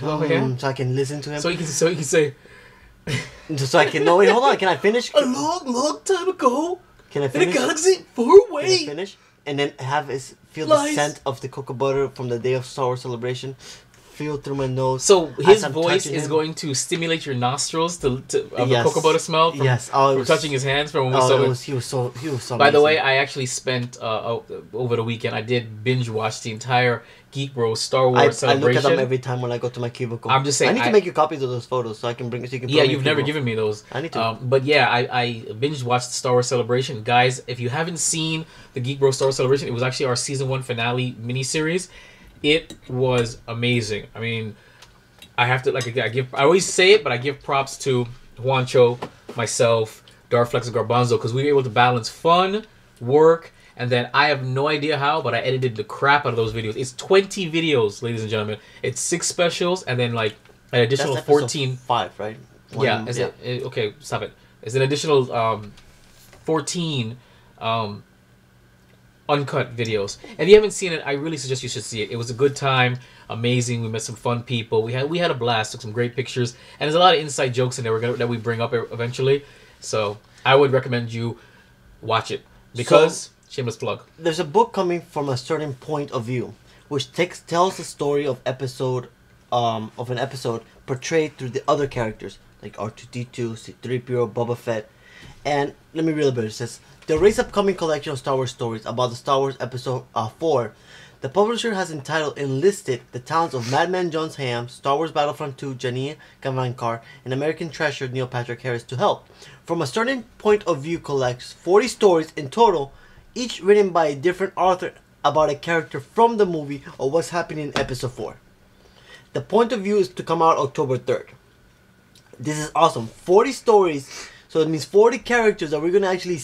Oh, yeah? So I can listen to him. So he can say... So I can... No, wait, hold on. Can I finish? A long time ago... Can I finish? In a galaxy far away. Can I finish? And then feel the scent of the cocoa butter from the day of Star Wars Celebration. feel through my nose. So as his I'm voice touching is him. going to stimulate your nostrils of Yes. the cocoa butter smell from, Yes. Oh, it from was- touching his hands from when we Oh, saw it it. was, he was so By the amazing. way, I actually spent over the weekend. I did binge watch the entire Geek Bros Star Wars I look celebration. at them every time when I go to my cubicle. I'm just saying, I need to make you copies of those photos so I can bring. So you can. Put Yeah, them in you've never cubicle. given me those. I need to. But yeah, I binge watched the Star Wars celebration, guys. If you haven't seen the Geek Bros Star Wars celebration, it was actually our season 1 finale miniseries. It was amazing. I mean, I have to I always say it, but I give props to Juancho, myself, Darflex, and Garbanzo because we were able to balance fun, work, and then I have no idea how, but I edited the crap out of those videos. It's 20 videos, ladies and gentlemen. It's 6 specials and then like an additional That's episode 14. 5, right? Yeah. Okay, stop it. It's an additional 14 uncut videos. If you haven't seen it, I really suggest you should see it. It was a good time, amazing. We met some fun people. We had a blast. Took some great pictures, and there's a lot of inside jokes in there that we bring up eventually. So I would recommend you watch it because shameless plug. There's a book coming from a certain point of view, which tells the story of an episode portrayed through the other characters like R2-D2, C-3PO, Boba Fett, and let me read a bit. It says. The Race upcoming collection of Star Wars stories about the Star Wars Episode 4, the publisher has entitled enlisted the talents of Madman John Hamm, Star Wars Battlefront 2 Jania Gavankar, and American treasure Neil Patrick Harris to help. From a certain point of view collects 40 stories in total, each written by a different author about a character from the movie or what's happening in Episode 4. The point of view is to come out October 3rd. This is awesome. 40 stories, so it means 40 characters that we're going to actually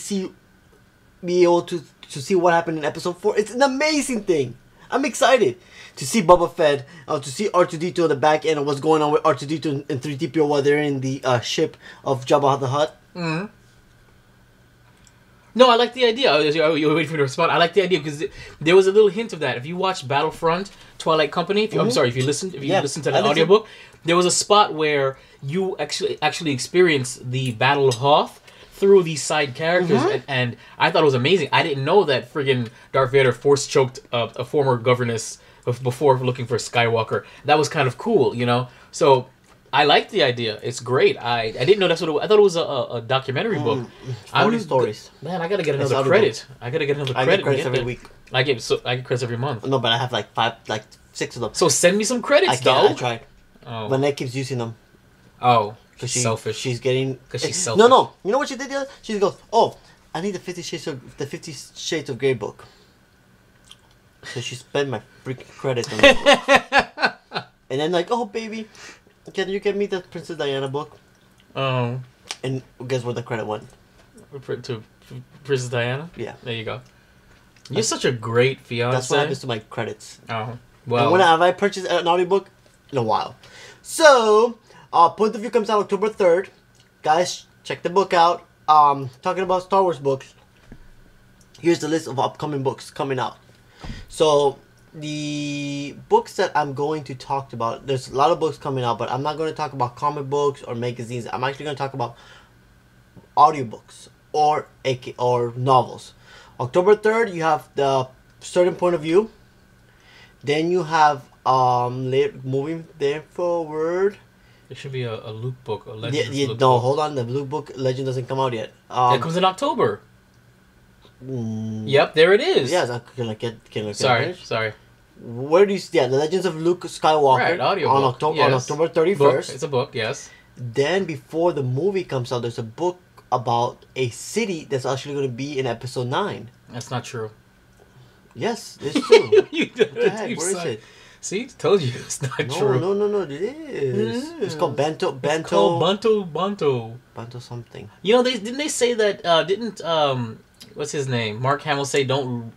be able to see what happened in Episode 4. It's an amazing thing. I'm excited to see Boba Fett, to see R2-D2 on the back end of what's going on with R2-D2 and 3PO while they're in the ship of Jabba the Hutt. Mm-hmm. No, I like the idea. You were waiting for me to respond. I like the idea because there was a little hint of that. If you watch Battlefront, Twilight Company, I'm sorry, if you listen to the audiobook, there was a spot where you actually experience the Battle of Hoth through these side characters, and I thought it was amazing. I didn't know that friggin' Darth Vader force choked a former governess before looking for Skywalker. That was kind of cool, you know. So I like the idea. It's great. I didn't know that's what it was. I thought it was a documentary book. 40 stories. Man, I gotta get another credit. I gotta get another credit. I get credits every week. I get credits every month. No, but I have like 6 of them. So send me some credits, though. I tried. Oh. Vanette keeps using them. Oh, she's selfish. She's getting. Because she's selfish. No. You know what she did? She goes, "Oh, I need the 50 Shades of Grey book." So she spent my freaking credits on that book. And then like, "Oh, baby, can you get me the Princess Diana book?" Oh. And guess where the credit went? To Princess Diana? Yeah. There you go. You're such a great fiance. That's what happens to my credits. Oh. Well. And when have I purchased an audiobook? In a while. So, Point of View comes out October 3rd. Guys, check the book out. Talking about Star Wars books. Here's the list of upcoming books coming out. So, the books that I'm going to talk about, there's a lot of books coming out, but I'm not going to talk about comic books or magazines. I'm actually going to talk about audiobooks or novels. October 3rd, you have the Certain Point of View. Then you have moving there forward. There should be a Luke book. A Legends Luke no, book. hold on. The Luke book Legend doesn't come out yet. It comes in October. Yep, there it is. Yeah, can I Sorry. Where do you see? Yeah, the Legends of Luke Skywalker. Right, audio on book. October Yes. on October 31st. Book. It's a book. Yes. Then before the movie comes out, there's a book about a city that's actually going to be in Episode 9. That's not true. Yes, it's true. What the heck? Where is it? See, told you it's not true. No, it is. It's called Bento. It's called Banto. Banto something. You know, didn't they say that? Didn't what's his name? Mark Hamill say don't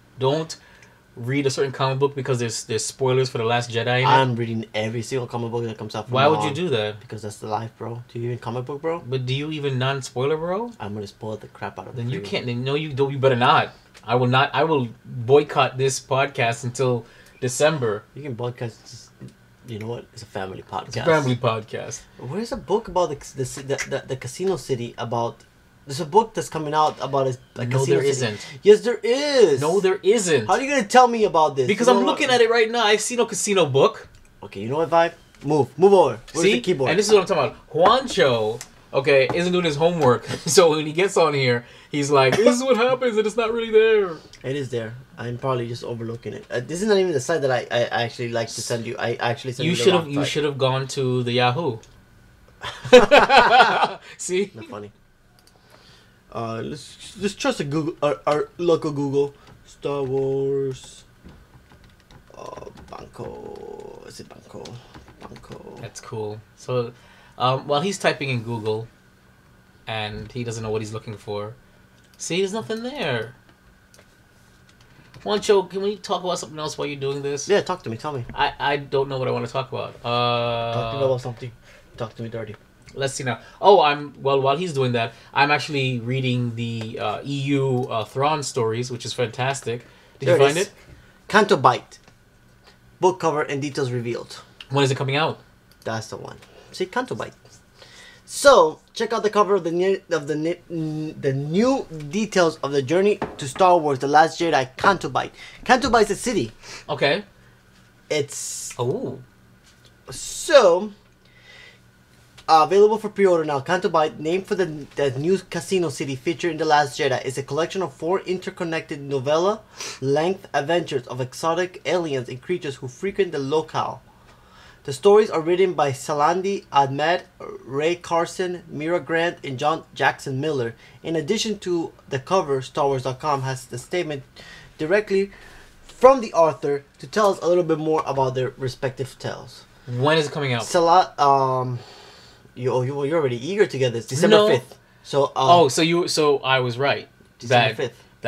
read a certain comic book because there's spoilers for The Last Jedi in it? I'm reading every single comic book that comes out from Why now would you on. do that? Because that's the life, bro. Do you even comic book, bro? But do you even non-spoiler, bro? I'm gonna spoil the crap out of it. Then you can't. Then no, you don't. You better not. I will not. I will boycott this podcast until December. You can podcast. You know what? It's a family podcast. It's a family podcast. Where's a book about the casino city about? There's a book that's coming out about a casino No, there city. isn't. Yes, there is. No, there isn't. How are you gonna tell me about this? Because I'm looking at it right now. I see no casino book. Okay, you know what, Vibe? Move over. Where's See? the keyboard? And this is what I'm talking about. Juancho, okay, isn't doing his homework. So when he gets on here, he's like, this is what happens, and it's not really there. It is there. I'm probably just overlooking it. This is not even the site that I actually like to send you. I actually sent you the wrong You site. should have gone to the Yahoo. See? Not funny. Let's trust a Google, our local Google. Star Wars. Banco. Is it Banco? Banco. That's cool. So, while he's typing in Google, and he doesn't know what he's looking for, see, there's nothing there. Juancho, can we talk about something else while you're doing this? Yeah, talk to me. Tell me. I don't know what I want to talk about. Talk to me about something. Talk to me dirty. Let's see now. Oh, while he's doing that, I'm actually reading the EU Thrawn stories, which is fantastic. Did you find it? Canto Bite. Book cover and details revealed. When is it coming out? That's the one. See, Canto Bite. So check out the cover of the new details of the journey to Star Wars: The Last Jedi. Canto Bite. Canto Bite's a city. Okay. It's so available for pre-order now. Canto Bite, named for the new casino city featured in The Last Jedi, is a collection of 4 interconnected novella-length adventures of exotic aliens and creatures who frequent the locale. The stories are written by Salandi Ahmed, Ray Carson, Mira Grant, and John Jackson Miller. In addition to the cover, StarWars.com has the statement directly from the author to tell us a little bit more about their respective tales. When is it coming out? You're already eager to get this. December 5th. So so I was right. December 5th.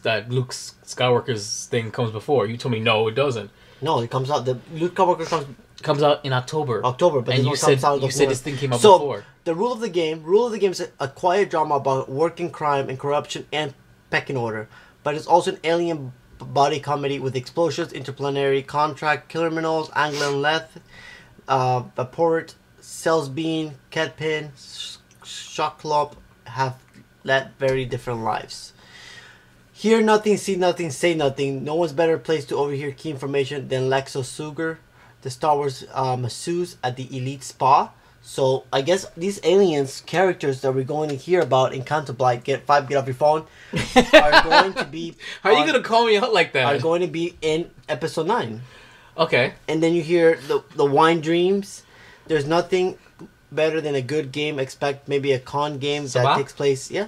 That Luke Skywalker's thing comes before. You told me no, it doesn't. No, it comes out. The Luke Skywalker comes out in October. But and you said this thing came out before. The rule of the game is a quiet drama about working crime and corruption and pecking order, but it's also an alien body comedy with explosions, interplanetary contract, criminals, Anglo Leth, Vaporate, Cellsbean, Catpin, Shocklop have led very different lives. Hear nothing, see nothing, say nothing. No one's better placed to overhear key information than Lexo Sugar, the Star Wars masseuse at the Elite Spa. So I guess these aliens characters that we're going to hear about in Canto Bite, get off your phone, are going to be. How are you gonna call me out like that? Are going to be in episode 9. Okay. And then you hear the Wine Dreams. There's nothing better than a good game. Expect maybe a con game that takes place. Yeah.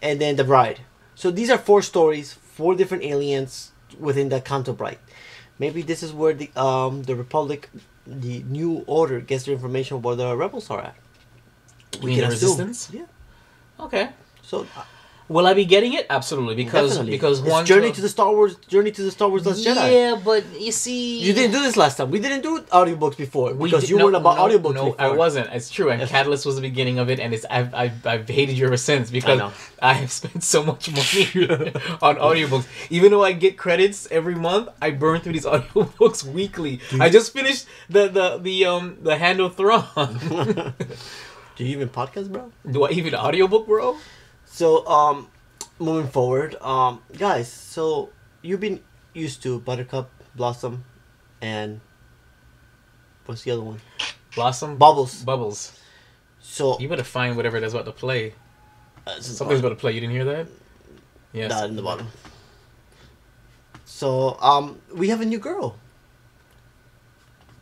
And then The Bride. So these are 4 stories, 4 different aliens within the Canto Bite. Maybe this is where the Republic, the New Order, gets their information where the rebels are at. We can Resistance? Yeah. Okay. So, will I be getting it? Absolutely, because one Journey to the Star Wars Last Jedi. Yeah, but you see, you didn't do this last time. We didn't do audiobooks before because you weren't about audiobooks before. I wasn't. It's true. And Catalyst was the beginning of it, and I've hated you ever since because I have spent so much money on audiobooks. Even though I get credits every month, I burn through these audiobooks weekly. I just finished the Hand of Thrawn. Do you even podcast, bro? Do I even audiobook, bro? So, moving forward, guys, so you've been used to Buttercup, Blossom, and what's the other one? Blossom? Bubbles. So you better find whatever that's about to play. Something's about to play. You didn't hear that? Yes. Not in the bottom. So, we have a new girl.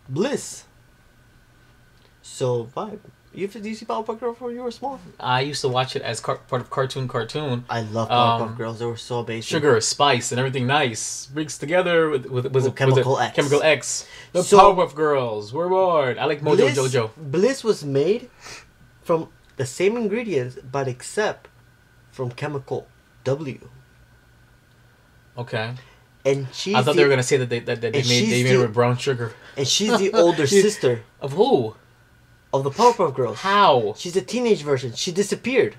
Bliss. So, Vibe. Do you see Powerpuff Girls when you were small? I used to watch it as part of Cartoon. I love Powerpuff Girls. They were so basic. Sugar, spice, and everything nice. Mixed together with Chemical X. Chemical X. The Powerpuff Girls. We're bored. I like Mojo Jojo. Bliss was made from the same ingredients, but except from Chemical W. Okay. And I thought they were gonna say that they made it with brown sugar. And she's the older sister of who? Of the Powerpuff Girls. How? She's a teenage version. She disappeared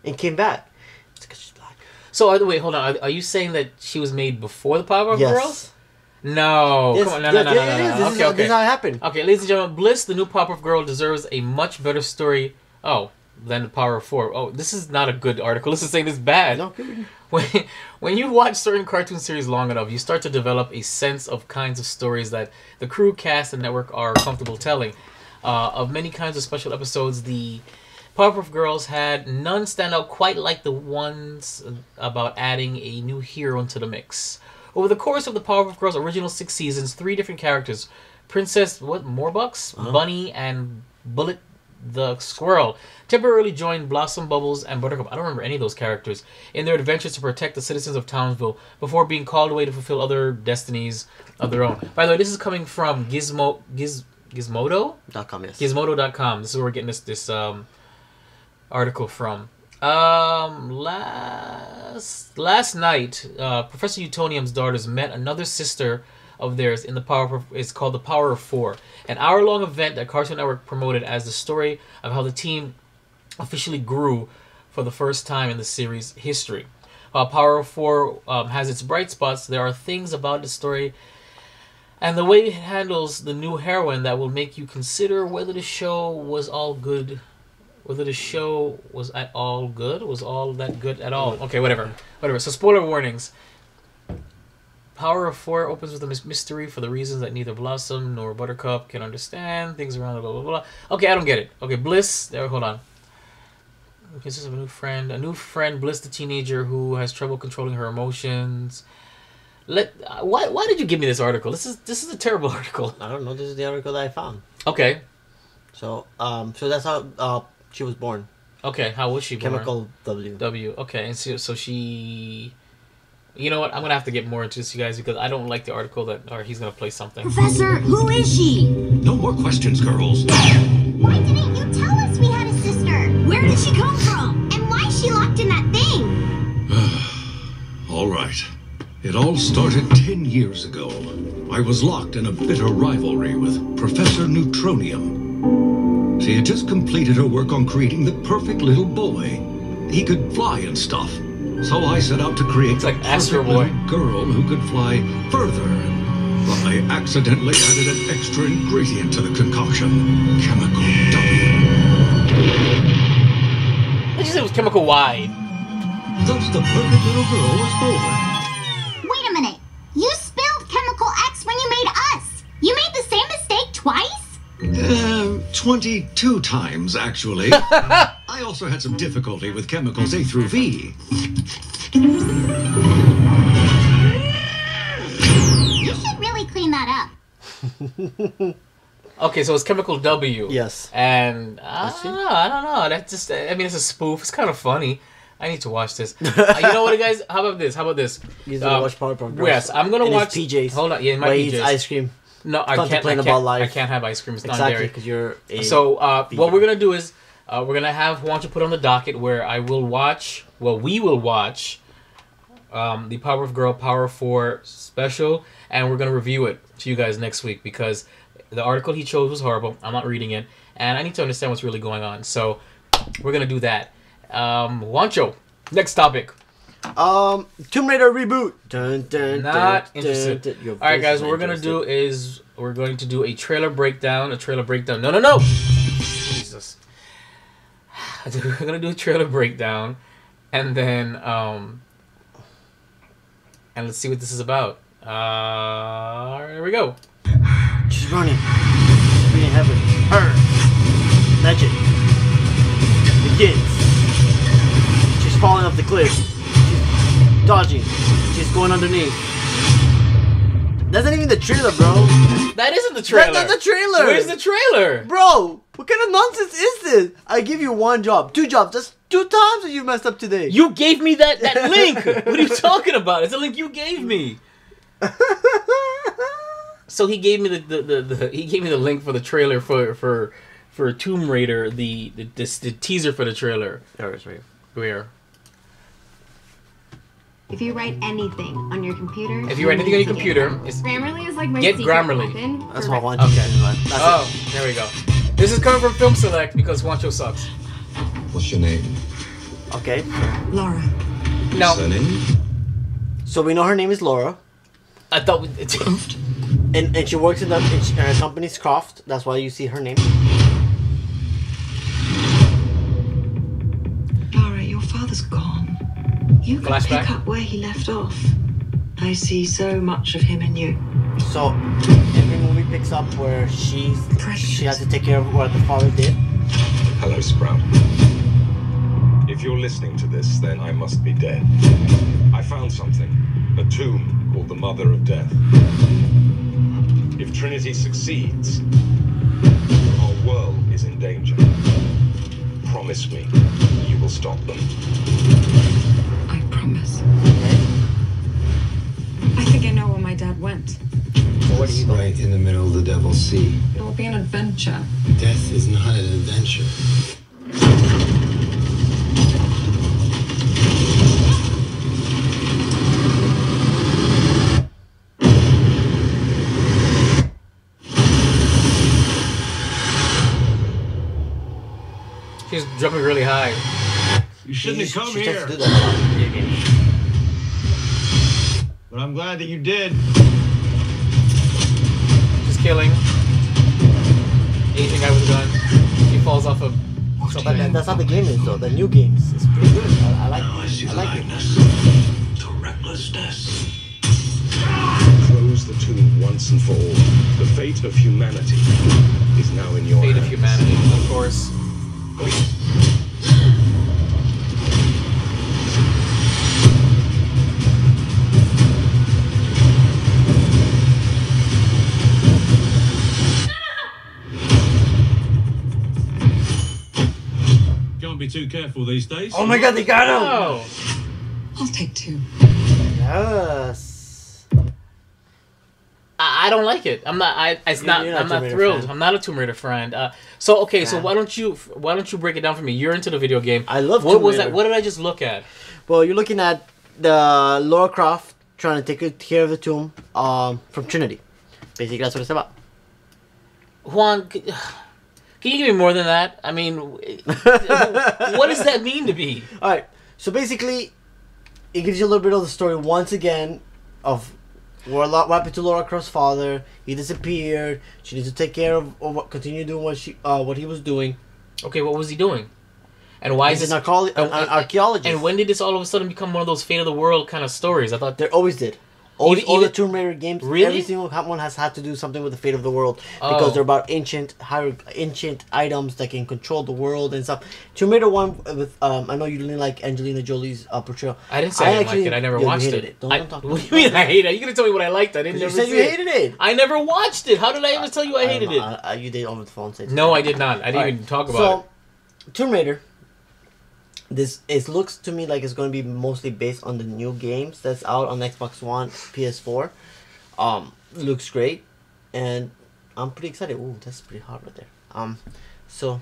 and came back. It's because she's black. So wait, hold on. Are you saying that she was made before the Powerpuff Girls? No. Yes. Come on. No. This is how it happened. Okay, ladies and gentlemen, Bliss, the new Powerpuff Girl, deserves a much better story. Than the Power of 4. Oh, this is not a good article. This is saying this is bad. No. when you watch certain cartoon series long enough, you start to develop a sense of kinds of stories that the crew, cast, and network are comfortable telling. Of many kinds of special episodes, the Powerpuff Girls had none stand out quite like the ones about adding a new hero into the mix. Over the course of the Powerpuff Girls' original 6 seasons, 3 different characters, Princess Morbucks, Bunny, and Bullet the Squirrel, temporarily joined Blossom, Bubbles, and Buttercup, I don't remember any of those characters, in their adventures to protect the citizens of Townsville before being called away to fulfill other destinies of their own. By the way, this is coming from Gizmodo? .com, yes. Gizmodo.com. This is where we're getting this article from. Last night, Professor Utonium's daughters met another sister of theirs in the it's called The Power of Four, an hour-long event that Cartoon Network promoted as the story of how the team officially grew for the first time in the series' history. While Power of Four has its bright spots, there are things about the story and the way it handles the new heroine that will make you consider whether the show was all good. Whether the show was at all good? Was all that good at all? Okay, whatever. So spoiler warnings. Power of Four opens with a mystery for the reasons that neither Blossom nor Buttercup can understand. Things around blah, blah, blah. Okay, I don't get it. Okay, Bliss. There, hold on. Consists of a new friend. A new friend, Bliss the teenager who has trouble controlling her emotions. Why did you give me this article? This is a terrible article. I don't know. This is the article that I found. Okay. So that's how she was born. Okay, how was she born? Chemical W. W. Okay, and so she... You know what? I'm going to have to get more into this, you guys, because I don't like the article that... Or he's going to play something. Professor, who is she? No more questions, girls. Why didn't you tell us we had a sister? Where did she come from? And why is she locked in that thing? All right. It all started 10 years ago. I was locked in a bitter rivalry with Professor Neutronium. She had just completed her work on creating the perfect little boy. He could fly and stuff. So I set out to create a Astro Boy girl who could fly further. But I accidentally added an extra ingredient to the concoction. Chemical W. Did you say it was Chemical Y? Thus the perfect little girl was born. Wait a minute. You spilled Chemical X when you made us. You made the same mistake twice? 22 times, actually. I also had some difficulty with chemicals A through V. You should really clean that up. Okay, so it's Chemical W. Yes. And I don't know. That's just... I mean, it's a spoof. It's kind of funny. I need to watch this. You know what, guys? How about this? You're gonna watch Powerpuff Girls. Yes, I'm gonna watch... PJs. Hold on. Yeah, in my PJs. Eats ice cream. No, I can't have ice cream. It's not dairy. Because you're So what we're gonna do is we're gonna have Juancho put on the docket where we will watch the Powerpuff Girl Power 4 special, and we're gonna review it to you guys next week because the article he chose was horrible. I'm not reading it, and I need to understand what's really going on. So we're gonna do that. Juancho, next topic. Tomb Raider reboot. Not interested. All right, guys. What we're gonna do is we're going to do a trailer breakdown. No. Jesus. We're gonna do a trailer breakdown, and then and let's see what this is about. Here we go. She's running. She's in heaven. Her. Magic. The kids. She's falling off the cliff. Dodging. She's going underneath. That's not even the trailer, bro. That isn't the trailer. That's not the trailer. Where's the trailer? Bro, what kind of nonsense is this? I give you 1 job. 2 jobs. That's 2 times that you messed up today. You gave me that link. What are you talking about? It's a link you gave me. So he gave me the link for the trailer for Tomb Raider, the teaser for the trailer. There it is, right here. If you write anything on your computer... It's Grammarly is like my Get secret Grammarly. weapon. That's what I want. Okay. There we go. This is coming from Film Select because Juancho sucks. What's your name? Okay. Laura. No. Surname? So we know her name is Laura. I thought... and she works in her company's Croft. That's why you see her name. Laura, your father's gone. You can Flashback. pick up where he left off. I see so much of him in you. So every movie picks up where she has to take care of what the father did. Hello, Sprout. If you're listening to this, then I must be dead. I found something. A tomb called the Mother of Death. If Trinity succeeds, our world is in danger. Promise me you will stop them. I promise. I think I know where my dad went. It's right in the middle of the Devil's Sea. It will be an adventure. Death is not an adventure. She's jumping really high. You shouldn't have come She tends here. to do that a lot in video games. But I'm glad that you did. She's killing. Asian guy with a gun. She falls off of something. But that's how the game is, though. The new games is pretty good. I like it. I like it. To recklessness. Close the tomb once and for all. The fate of humanity is now in your Fate hands. of humanity, of course. Can't be too careful these days. Oh my god, they got him! Oh. I'll take 2. Yes. I don't like it. I'm not. I'm not thrilled. fan. I'm not a Tomb Raider friend. So okay. So why don't you break it down for me? You're into the video game. I love What Tomb was Raider. that? What did I just look at? Well, you're looking at the Lara Croft trying to take care of the tomb from Trinity. Basically, that's what it's about. Juan, can you give me more than that? I mean, what does that mean to be? All right. So basically, it gives you a little bit of the story once again of what happened to Lara Croft's father. He disappeared. She needs to take care of what, continue doing what he was doing. Okay, what was he doing? And why He's is an this archaeologist. And when did this all of a sudden become one of those fate of the world kind of stories? I thought They always did. All Even- the Tomb Raider games, Really? every single one has had to do something with the fate of the world because they're about ancient items that can control the world and stuff. Tomb Raider 1 with I know you didn't like Angelina Jolie's portrayal. I didn't say I didn't like it. I never watched hated it. Don't talk What do you mean I hate it? You're gonna tell me what I liked? I didn't. You Never said see you it. hated it. I never watched it. How did I ever tell you I hated it? You did over the phone. No, I did not. I didn't even talk about it. Tomb Raider. It looks to me like it's going to be mostly based on the new games that's out on Xbox One, PS4. Looks great, and I'm pretty excited. Ooh, that's pretty hot right there. So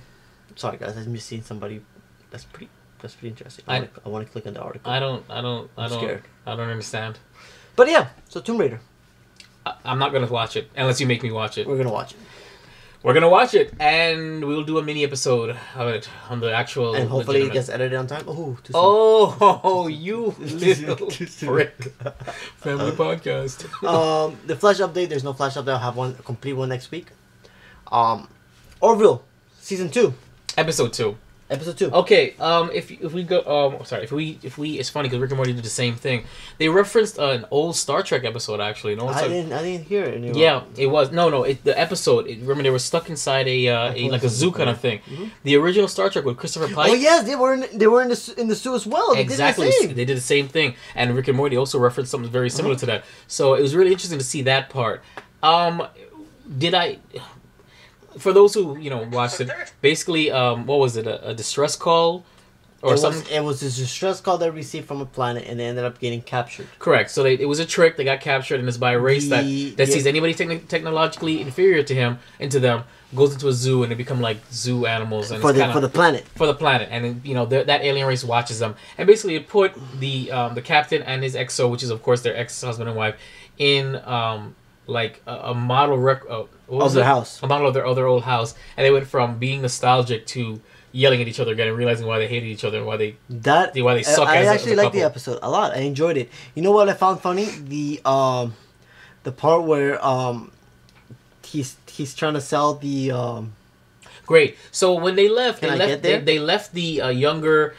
sorry guys, I'm just seeing somebody. That's pretty interesting. I want to click on the article. I don't scared. I don't understand. But yeah, so Tomb Raider. I'm not gonna watch it unless you make me watch it. We're gonna watch it. We're gonna watch it, and we'll do a mini episode of it on the actual. And hopefully it legitimate- gets edited on time. Oh, too soon. Oh, you little frick! Family podcast. The Flash update. There's no Flash update. I'll have a complete one next week. Orville, season 2, Episode 2. episode 2. Okay, if we go, sorry, if we, it's funny because Rick and Morty did the same thing. They referenced an old Star Trek episode actually. No, I didn't hear it anymore. Yeah, it was the episode. Remember, they were stuck inside a like a zoo kind of thing. Mm-hmm. The original Star Trek with Christopher Pike. Oh yes, they were in the zoo as well. Exactly, they did the same thing, and Rick and Morty also referenced something very similar to that. So it was really interesting to see that part. For those who watched it, basically, what was it? A distress call, or something? It was a distress call they received from a planet, and they ended up getting captured. Correct. So it was a trick. They got captured, and it's by a race that sees anybody technologically inferior to them, goes into a zoo, and they become like zoo animals. And For the planet. For the planet, and then, that alien race watches them, and basically it put the captain and his XO, which is of course their ex-husband and wife, in like a model of their house. A model of their other old house, and they went from being nostalgic to yelling at each other again and realizing why they hated each other and why they suck. I as actually a liked couple. the episode a lot. I enjoyed it. You know what I found funny? The part where he's trying to sell the Great. So when they left, Can I get there? they left the younger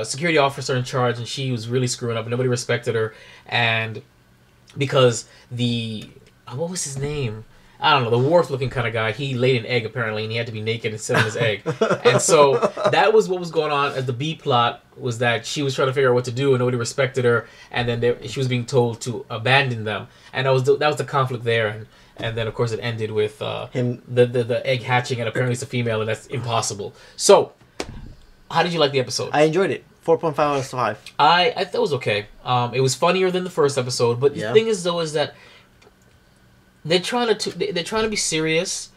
security officer in charge, and she was really screwing up, and nobody respected her, and because what was his name? I don't know, the Worf-looking kind of guy, he laid an egg, apparently, and he had to be naked and sit on his egg. And so that was what was going on as the B plot, was that she was trying to figure out what to do, and nobody respected her, and then she was being told to abandon them. And that was the conflict there, and then, of course, it ended with him the egg hatching, and apparently it's a female, and that's impossible. So, how did you like the episode? I enjoyed it. 4.5 out of 5. I thought it was okay. It was funnier than the first episode, but the thing is, though, is that they're trying to be serious,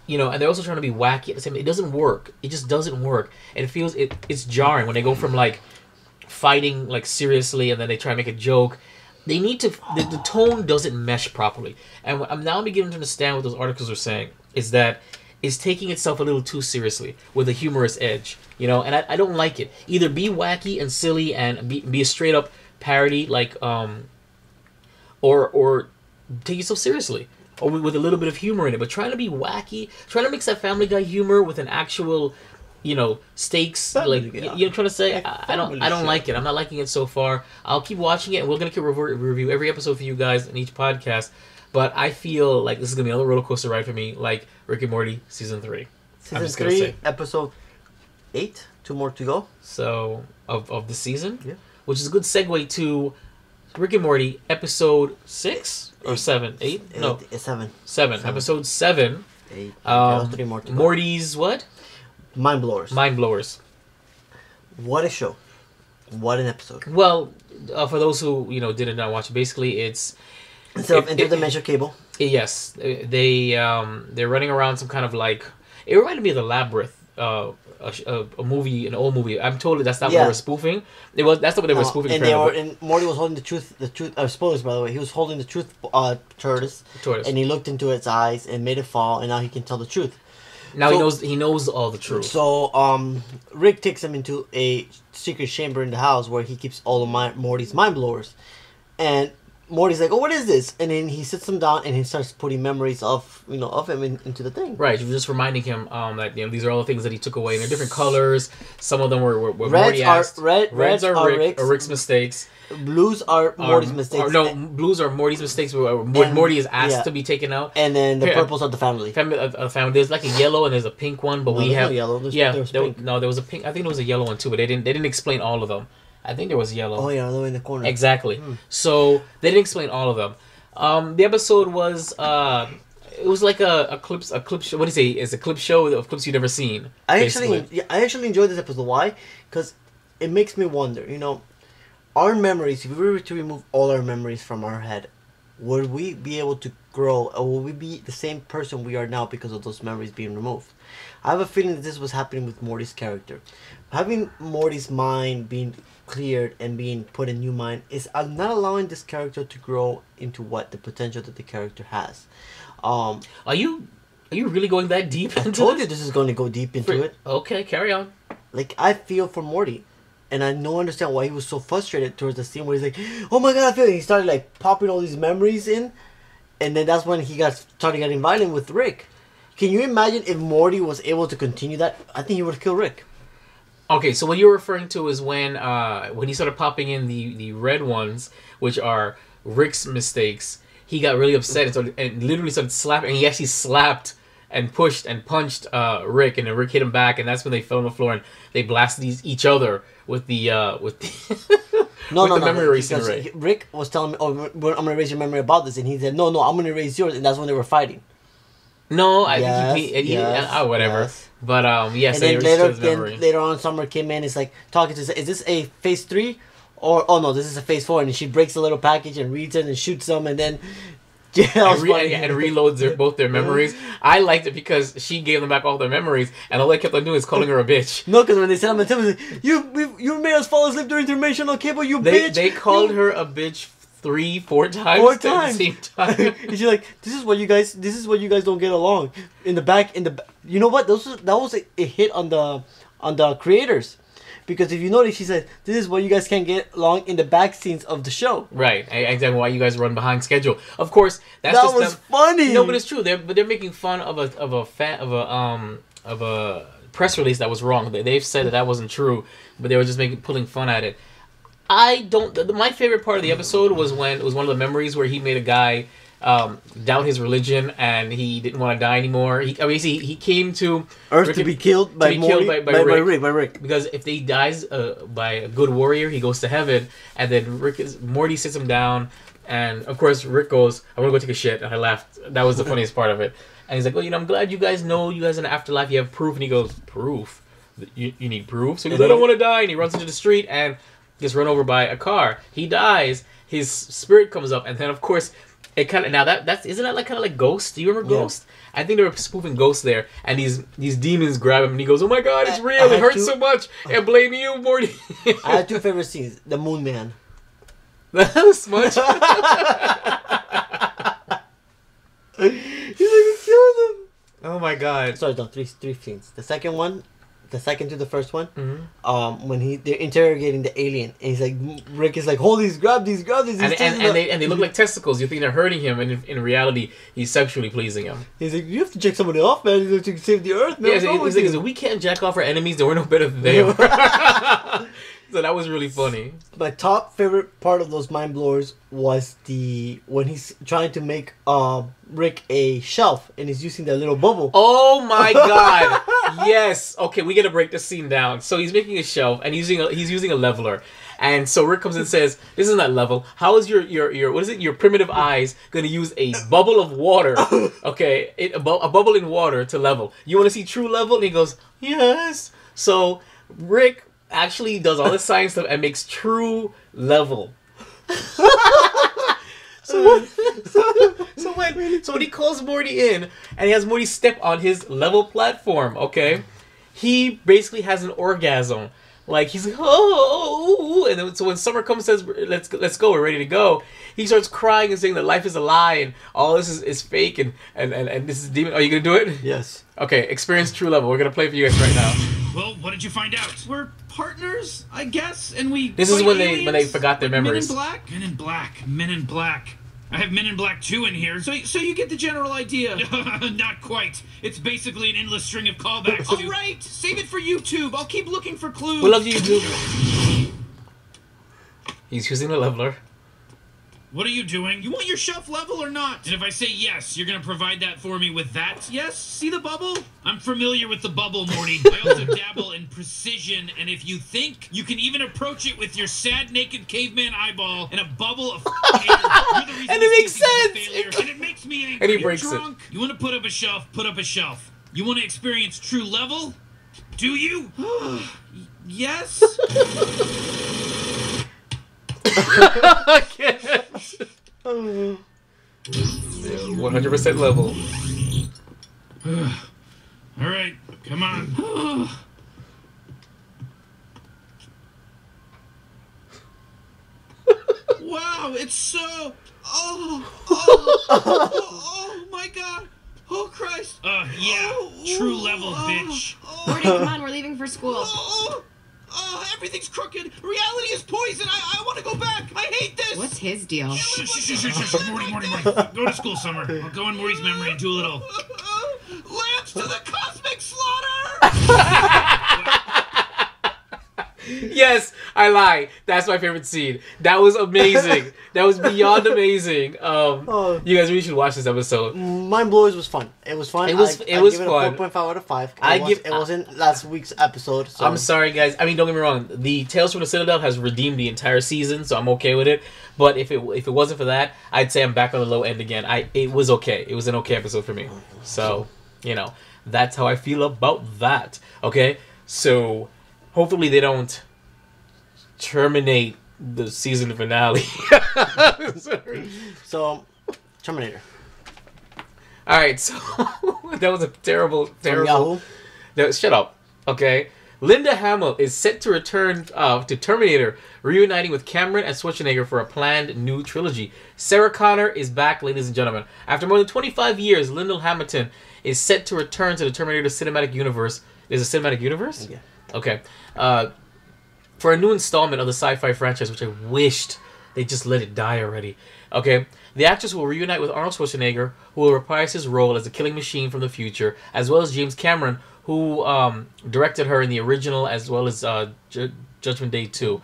you know, and they're also trying to be wacky at the same time. It doesn't work. It just doesn't work. And it's jarring when they go from like fighting like seriously, and then they try to make a joke. They need to the tone doesn't mesh properly. And I'm now beginning to understand what those articles are saying, is that it's taking itself a little too seriously with a humorous edge, you know, and I don't like it. Either be wacky and silly and be a straight up parody, like or take yourself seriously, or with a little bit of humor in it. But trying to be wacky, trying to mix that Family Guy humor with an actual, you know, stakes, Family like Guy. you know what I'm trying to say. I don't like it. I'm not liking it so far. I'll keep watching it, and we're gonna keep review every episode for you guys in each podcast. But I feel like this is gonna be another roller coaster ride for me, like Rick and Morty season 3. Season 3, episode 8. 2 more to go. So of the season, which is a good segue to Rick and Morty episode 6 or 7, 8? No, 7. 7. Episode 7. 8. 3 more to go. Morty's what? Mind blowers. Mind blowers. What a show! What an episode! Well, for those who did not watch, basically it's instead of interdimensional cable. Yes, they're running around some kind of like. It reminded me of the Labyrinth. A movie, an old movie. I'm told that's not what they were spoofing. That's not what they were spoofing. And Morty was holding the truth. Spoilers, by the way. He was holding the truth tortoise, and he looked into its eyes and made it fall, and now he can tell the truth. Now he knows all the truth. So Rick takes him into a secret chamber in the house where he keeps all of Morty's mind blowers, and Morty's like, "Oh, what is this?" And then he sits him down and he starts putting memories of him into the thing. Right, just reminding him that these are all the things that he took away, and they're different colors. Some of them were reds Morty asked. Reds are Rick's mistakes. Blues are Morty's mistakes. Blues are Morty's mistakes. Where Morty is asked to be taken out. And then the purples are the family. Family. There's like a yellow and there's a pink one, but we have no yellow. There was a pink. I think there was a yellow one too, but they didn't explain all of them. I think there was yellow. Oh yeah, they're in the corner. Exactly. So they didn't explain all of them. The episode was it was like a clip show. What do you say? It's a clip show of clips you've never seen. I actually enjoyed this episode. Why? Because it makes me wonder. Our memories. If we were to remove all our memories from our head, would we be able to grow, or will we be the same person we are now because of those memories being removed? I have a feeling that this was happening with Morty's character. Having Morty's mind being cleared and being put in new mind is not allowing this character to grow into what the potential that the character has. Are you really going that deep into I told you this is going to go deep into it. Okay, carry on. Like, I feel for Morty. And I don't understand why he was so frustrated towards the scene where he's like, "Oh my god, I feel it." He started like popping all these memories in. And then that's when he started getting violent with Rick. Can you imagine if Morty was able to continue that? I think he would kill Rick. Okay, so what you're referring to is when he started popping in the red ones, which are Rick's mistakes. He got really upset and literally started slapping. And he actually slapped and pushed and punched Rick, and then Rick hit him back, and that's when they fell on the floor and they blasted each other with the memory erasing ray. Rick was telling me, "Oh, I'm gonna erase your memory about this," and he said, "No, I'm gonna erase yours," and that's when they were fighting. No, I think whatever. Yes. But yes, and then later on, Summer came in. It's like talking to. Is this a phase 3, or oh no, this is a phase 4? And she breaks a little package and reads it and shoots them, and then and reloads both their memories. I liked it because she gave them back all their memories, and all they kept on doing is calling her a bitch. No, because when they said on the TV, you made us fall asleep during interdimensional cable, bitch. They called her a bitch 3-4 times at the same time. And she's like, this is what you guys don't get along. In the back, you know what? That was a hit on the creators. Because if you notice, she said, "This is why you guys can't get along in the back scenes of the show." Right, exactly. Why you guys run behind schedule? Of course, that was funny. No, but it's true. They're making fun of press release that was wrong. They've said that wasn't true, but they were just pulling fun at it. I don't. My favorite part of the episode was when it was one of the memories where he made a guy doubt his religion and he didn't want to die anymore. He came to Earth Rick to be killed by Morty, by Rick. Because if he dies by a good warrior, he goes to heaven, and then Morty sits him down, and of course Rick goes, "I want to go take a shit," and I laughed. That was the funniest part of it. And he's like, "Well, I'm glad you guys know you guys in the afterlife. You have proof." And he goes, "Proof? You need proof?" So he goes, "I don't want to die," and he runs into the street and gets run over by a car. He dies. His spirit comes up, and then of course it kind of isn't that like kind of like Ghost? Do you remember Ghost? I think they were spoofing Ghost there, and these demons grab him, and he goes, "Oh my God, it's real! It hurts so much. I blame you, Morty." I had two favorite scenes: the Moon Man. That was smudge. He's like, "Kill them!" Oh my God! Sorry, no, three scenes. The second one. The second to the first one, when they're interrogating the alien, and he's like, Rick is like, "Hold these, grab these, grab these," and they look like testicles. You think they're hurting him, and in reality, he's sexually pleasing him. He's like, "You have to check somebody off, man. He's like, to save the Earth, man." Yeah, he's like, "We can't jack off our enemies. They were no better than they were." So that was really funny. My top favorite part of those mind blowers was when he's trying to make Rick a shelf, and he's using that little bubble. Oh my God! Yes. Okay, we gotta break this scene down. So he's making a shelf, and he's using a leveler. And so Rick comes in and says, "This is not level. How is your what is it? Your primitive eyes gonna use a bubble of water? Okay, a bubble in water to level. You want to see true level?" And he goes, "Yes." So Rick actually does all this science stuff and makes true level. So when he calls Morty in and he has Morty step on his level platform, okay, he basically has an orgasm. Like he's like, "Oh," and then so when Summer comes and says, let's go, we're ready to go, he starts crying and saying that life is a lie and all this is fake and this is demon. Are you gonna do it? Yes. Okay, experience true level. We're gonna play for you guys right now. Well, what did you find out? We're partners, I guess, and we. This is when they forgot their memories. Men in Black. Men in Black. I have Men in Black 2 in here, so you get the general idea. Not quite. It's basically an endless string of callbacks. All right, save it for YouTube. I'll keep looking for clues. We love you, YouTube. He's using the leveler. What are you doing? You want your shelf level or not? And if I say yes, you're gonna provide that for me with that? Yes? See the bubble? I'm familiar with the bubble, Morty. I also dabble in precision, and if you think you can even approach it with your sad naked caveman eyeball and a bubble of air, you're the reason and it makes sense! Failure, and it makes me angry. And he breaks it. You wanna put up a shelf, put up a shelf. You wanna experience true level? Do you? Yes? 100% level. All right, come on. Wow, it's so. Oh my God. Oh Christ. Yeah, true level, bitch. Morty, come on, we're leaving for school. Everything's crooked. Reality is poison. I want to go back. I hate this. What's his deal? Shh. Morty. Go to school, Summer. I'll go in Morty's memory and do a little. Lance to the cosmic slaughter! Yes, I lie. That's my favorite scene. That was amazing. That was beyond amazing. You guys really should watch this episode. Mind Blowers was fun. It was fun. It was fun. It was fun. 4.5 out of 5. It wasn't last week's episode. So. I'm sorry, guys. I mean, don't get me wrong. The Tales from the Citadel has redeemed the entire season, so I'm okay with it. But if it wasn't for that, I'd say I'm back on the low end again. It was okay. It was an okay episode for me. So, that's how I feel about that. Okay? So, hopefully they don't terminate the season finale. So, Terminator. Alright, so that was a terrible. Shut up. Okay. Linda Hamill is set to return to Terminator, reuniting with Cameron and Schwarzenegger for a planned new trilogy. Sarah Connor is back, ladies and gentlemen. After more than 25 years, Linda Hamilton is set to return to the Terminator cinematic universe. Is it a cinematic universe? Yeah. Okay. For a new installment of the sci-fi franchise, which I wished they just let it die already. Okay. The actress will reunite with Arnold Schwarzenegger, who will reprise his role as the killing machine from the future, as well as James Cameron, who directed her in the original as well as Judgment Day 2.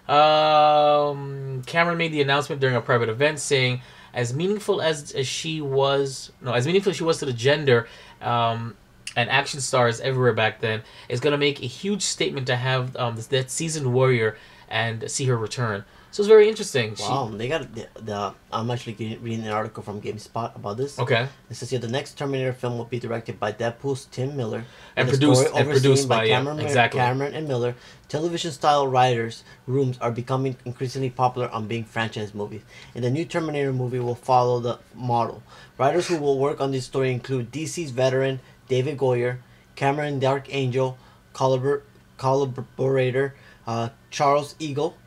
Cameron made the announcement during a private event saying, as meaningful as she was to the gender and action stars everywhere back then, it's going to make a huge statement to have that seasoned warrior and see her return. So it's very interesting. Wow, they got I'm actually reading an article from GameSpot about this. Okay. It says here the next Terminator film will be directed by Deadpool's Tim Miller and produced by Cameron and Miller. Television-style writers' rooms are becoming increasingly popular on being franchise movies, and the new Terminator movie will follow the model. Writers who will work on this story include DC's veteran David Goyer, Cameron Dark Angel, collaborator Charles Eagle,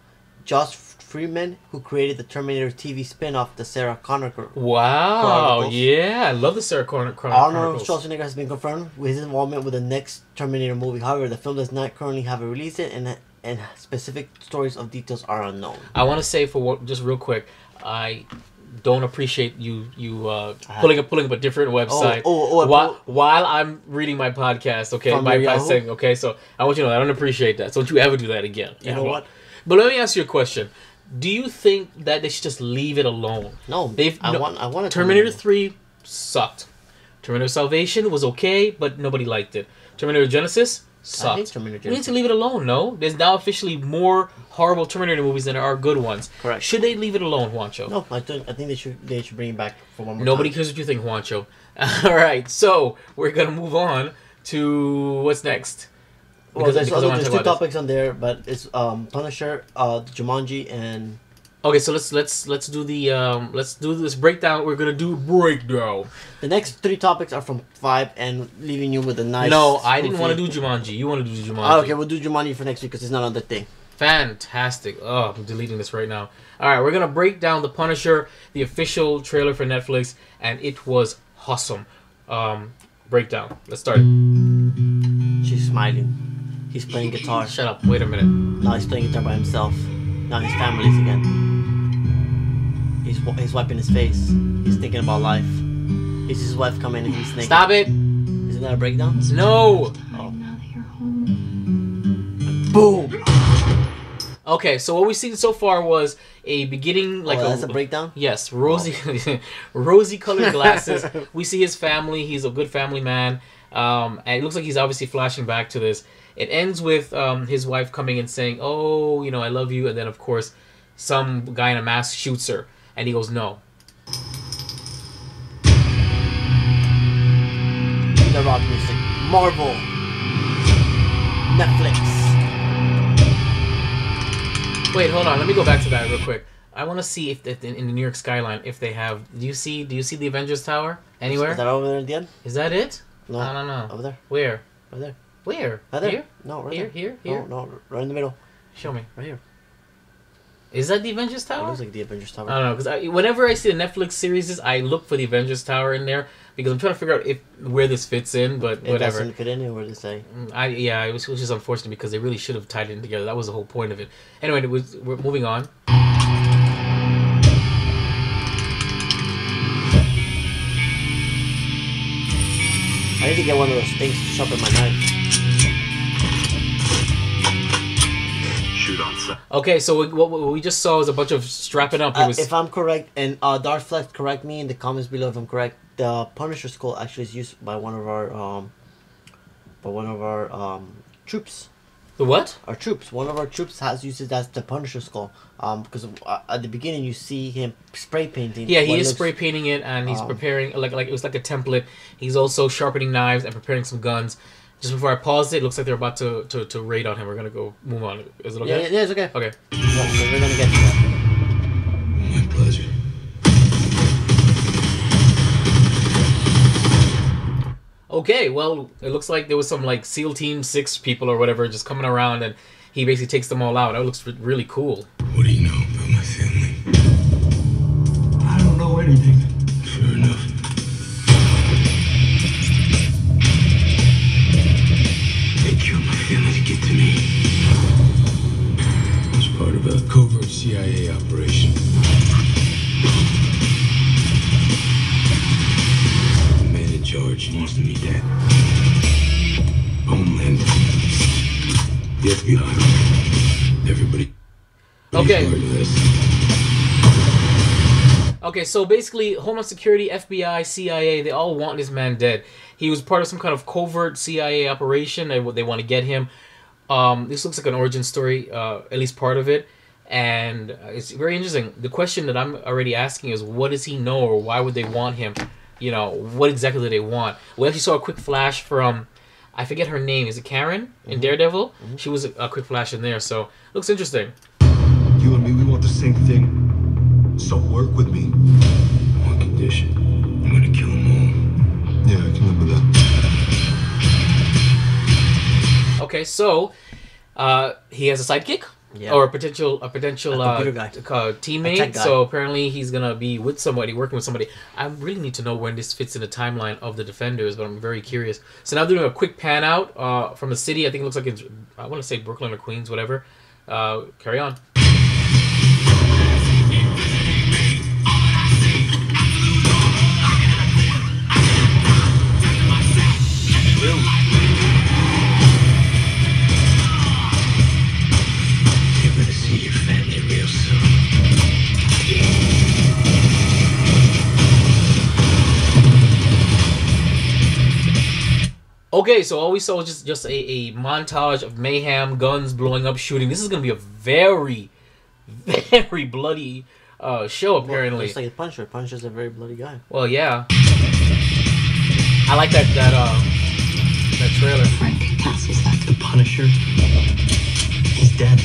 Josh Freeman, who created the Terminator TV spin-off, the Sarah Connor Chronicles. Yeah, I love the Sarah Connor Chronicles. Arnold Schwarzenegger has been confirmed with his involvement with the next Terminator movie. However, the film does not currently have a release date, and specific stories of details are unknown. I want to say just real quick, I don't appreciate you pulling up a different website while I'm reading my podcast. Okay, my segment. Okay, so I want you to know I don't appreciate that. So don't you ever do that again. You know what? But let me ask you a question. Do you think that they should just leave it alone? No. I want Terminator 3 sucked. Terminator Salvation was okay, but nobody liked it. Terminator Genesis sucked. I hate Terminator Genesis. We need to leave it alone, no? There's now officially more horrible Terminator movies than there are good ones. Correct. Should they leave it alone, Juancho? No, I think they should bring it back for one more Nobody time. cares what you think, Juancho. Alright, so we're going to move on to what's next. Well, there's two topics on there, but it's Punisher, Jumanji, and okay. So let's do this breakdown. We're gonna do breakdown. The next three topics are from 5 and leaving you with a nice. No, I didn't want to do Jumanji. You want to do Jumanji? Oh, okay, we'll do Jumanji for next week because it's not on the thing. Fantastic. Oh, I'm deleting this right now. All right, we're gonna break down the Punisher, the official trailer for Netflix, and it was awesome. Breakdown. Let's start. She's smiling. He's playing guitar. Shut up. Wait a minute. Now he's playing guitar by himself. Now his family's again. He's wiping his face. He's thinking about life. He sees his wife come in and he's thinking. Stop it! Isn't that a breakdown? No! Oh. Boom! Okay, so what we've seen so far was a beginning, like that's a breakdown? Yes, rosy colored glasses. We see his family. He's a good family man. And it looks like he's obviously flashing back to this. It ends with his wife coming and saying, "Oh, you know, I love you," and then of course, some guy in a mask shoots her, and he goes, "No." The rock music, Marvel, Netflix. Wait, hold on. Let me go back to that real quick. I want to see if in the New York skyline, if they have. Do you see the Avengers Tower anywhere? Is that over there at the end? Is that it? No, I don't know. Over there. Where? Over there. Where? Right there. Here? No, right here. there. Here? No, right in the middle. Show me. Right here. Is that the Avengers Tower? It looks like the Avengers Tower. I don't know, because whenever I see the Netflix series, I look for the Avengers Tower in there because I'm trying to figure out where this fits in. But it whatever. It doesn't fit anywhere to say. It was just unfortunate because they really should have tied it in together. That was the whole point of it. Anyway, we're moving on. I need to get one of those things to sharpen my knife. Shoot on set. Okay, so what we just saw is a bunch of strapping up. If I'm correct, and Darth Flex, correct me in the comments below if I'm correct. The Punisher skull actually is used by one of our troops. The what? Our troops. One of our troops has used it as the Punisher skull. Because at the beginning you see him spray painting. Yeah, he is spray painting it, and he's preparing like it was like a template. He's also sharpening knives and preparing some guns. Just before I pause it looks like they're about to raid on him. We're gonna move on. Is it okay? Yeah, it's okay. Okay. Yeah, so we're gonna get to that. My pleasure. Okay, well, it looks like there was some like SEAL Team 6 people or whatever just coming around, and he basically takes them all out. That looks really cool. What do you know about my family? I don't know anything. Fair enough. They killed my family to get to me. It was part of a covert CIA operation. The man in charge wants me dead. FBI. Everybody. Okay. Okay, so basically, Homeland Security, FBI, CIA, they all want this man dead. He was part of some kind of covert CIA operation. They want to get him. This looks like an origin story, at least part of it. And it's very interesting. The question that I'm already asking is, what does he know, or why would they want him? You know, what exactly do they want? We actually saw a quick flash from, I forget her name. Is it Karen in Daredevil? She was a quick flash in there, so looks interesting. You and me, we want the same thing. So work with me. One condition. I'm gonna kill them all. Yeah, I can live with that. Okay, so he has a sidekick, or a potential teammate. So apparently he's gonna be with somebody, working with somebody. I really need to know when this fits in the timeline of the Defenders, but I'm very curious. So now doing a quick pan out from the city. I think it looks like it's, I want to say Brooklyn or Queens, whatever. Carry on. Okay, so all we saw was just a montage of mayhem, guns blowing up, shooting. This is going to be a very, very bloody show, apparently. Well, it's like a Punisher. Punisher's a very bloody guy. Well, yeah. I like that trailer. Frank Castle's like the Punisher. He's dead.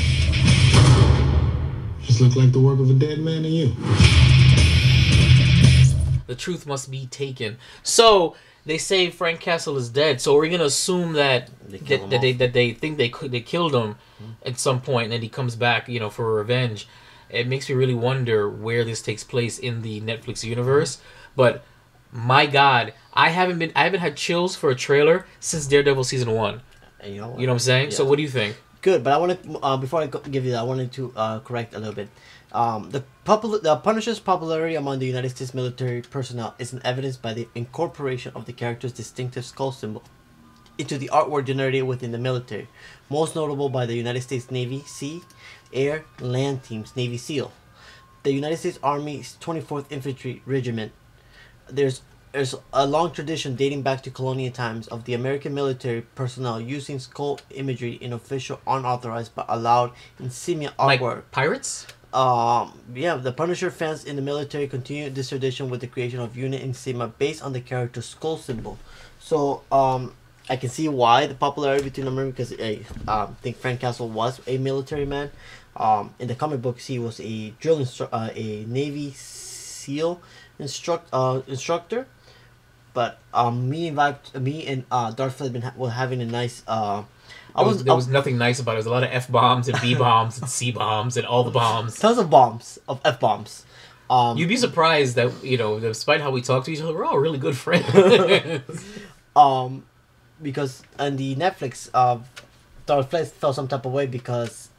Just look like the work of a dead man to you. The truth must be taken. So they say Frank Castle is dead. So we're gonna assume that they think they killed him at some point, and then he comes back, you know, for revenge. It makes me really wonder where this takes place in the Netflix universe. But my God, I haven't had chills for a trailer since Daredevil season 1. And you know what I'm saying? Yeah. So what do you think? Good, but I want to before I give you that, I wanted to correct a little bit. The Punisher's popularity among the United States military personnel is evidenced by the incorporation of the character's distinctive skull symbol into the artwork generated within the military, most notable by the United States Navy, Sea, Air, Land Teams, Navy SEAL, the United States Army's 24th Infantry Regiment. There's a long tradition dating back to colonial times of the American military personnel using skull imagery in official, unauthorized, but allowed insignia artwork. Like pirates? Yeah, the Punisher fans in the military continued this tradition with the creation of unit insignia based on the character's skull symbol. So, I can see why the popularity between them, because I think Frank Castle was a military man. In the comic books, he was a a Navy SEAL instructor. But me and Darth were having a nice. There was nothing nice about it. There was a lot of F-bombs and B-bombs and C-bombs and all the bombs. Tons of bombs, of F-bombs. You'd be surprised that, you know, despite how we talk to each other, we're all really good friends. Because on the Netflix, Darth Vader felt some type of way because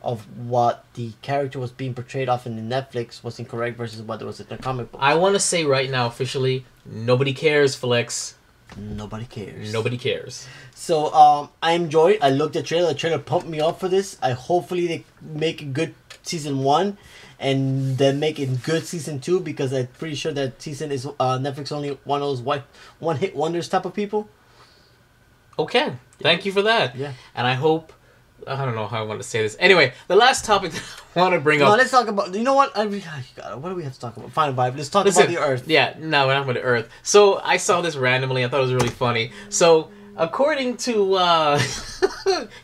of what the character was being portrayed off in the Netflix was incorrect versus what it was in the comic book. I want to say right now, officially, nobody cares, Flex. Nobody cares. Nobody cares. So, I enjoyed. I looked at the trailer. The trailer pumped me up for this. Hopefully they make a good season 1, and then make it good season 2, because I'm pretty sure that season is Netflix only one of those one-hit wonders type of people. Okay, thank you for that. Yeah, and I hope. I don't know how I want to say this. Anyway, the last topic that I want to bring up. No, let's talk about. You know what? What do we have to talk about? Fine, vibe. Let's talk about the Earth. Yeah, no, we're not about the Earth. So I saw this randomly. I thought it was really funny. So according to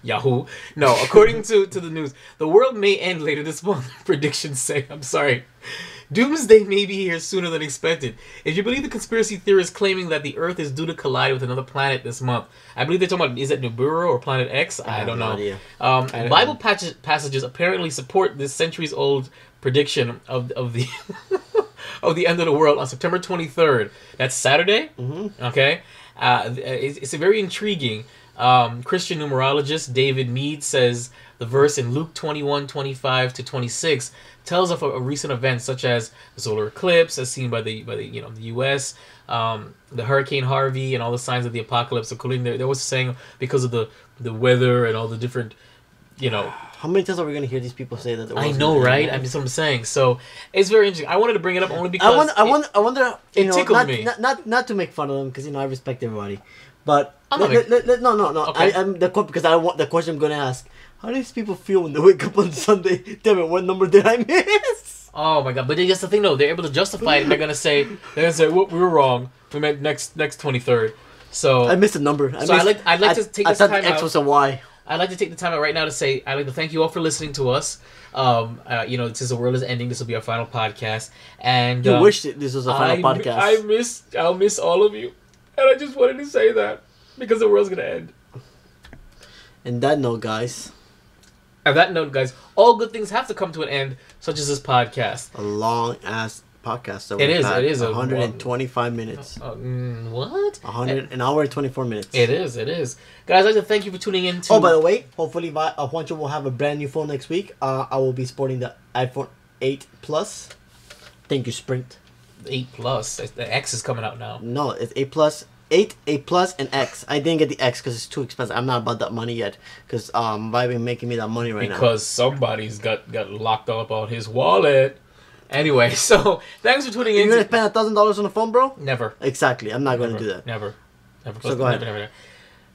Yahoo, no, according to the news, the world may end later this month. Predictions say. I'm sorry. Doomsday may be here sooner than expected. If you believe the conspiracy theorists claiming that the Earth is due to collide with another planet this month, I believe they're talking about, is it Nibiru or Planet X? I don't know. Bible passages apparently support this centuries-old prediction of the of the end of the world on September 23rd. That's Saturday. Okay, it's very intriguing. Christian numerologist David Mead says the verse in Luke 21:25-26 tells of a recent event such as the solar eclipse as seen by the the U.S., the Hurricane Harvey, and all the signs of the apocalypse, including there was saying because of the weather and all the different, How many times are we going to hear these people say that? I know, right? I mean, that's what I'm saying. So it's very interesting. I wanted to bring it up only because I wonder. It tickles me. Not to make fun of them because I respect everybody, but no. Okay. I'm because I want the question I'm going to ask. How do these people feel when they wake up on Sunday? Damn it! What number did I miss? Oh my god! But that's the thing, though. They're able to justify it. They're gonna say, well, we were wrong. We meant next 23rd. So I missed a number. I'd like to take this I thought time the X out. was a Y. I'd like to take the time out right now to say I'd like to thank you all for listening to us. Since the world is ending, this will be our final podcast. And you wish this was a final podcast. I'll miss all of you, and I just wanted to say that because the world's gonna end. And that note, guys. On that note, guys, all good things have to come to an end, such as this podcast. A long ass podcast. So It is 125 minutes. What? An hour and 24 minutes. It is. Guys, I'd like to thank you for tuning in. Oh, by the way, hopefully Juancho will have a brand new phone next week. I will be sporting the iPhone 8 Plus. Thank you, Sprint. 8 Plus. The X is coming out now. No, it's 8 Plus. 8, 8 Plus, and X. I didn't get the X because it's too expensive. I'm not about that money yet because Vibe ain't making me that money right now. Because somebody's got locked up on his wallet. Anyway, so thanks for tuning in. You're gonna spend $1,000 on the phone, bro? Never. Exactly. I'm not gonna do that. Never. So go ahead. Never.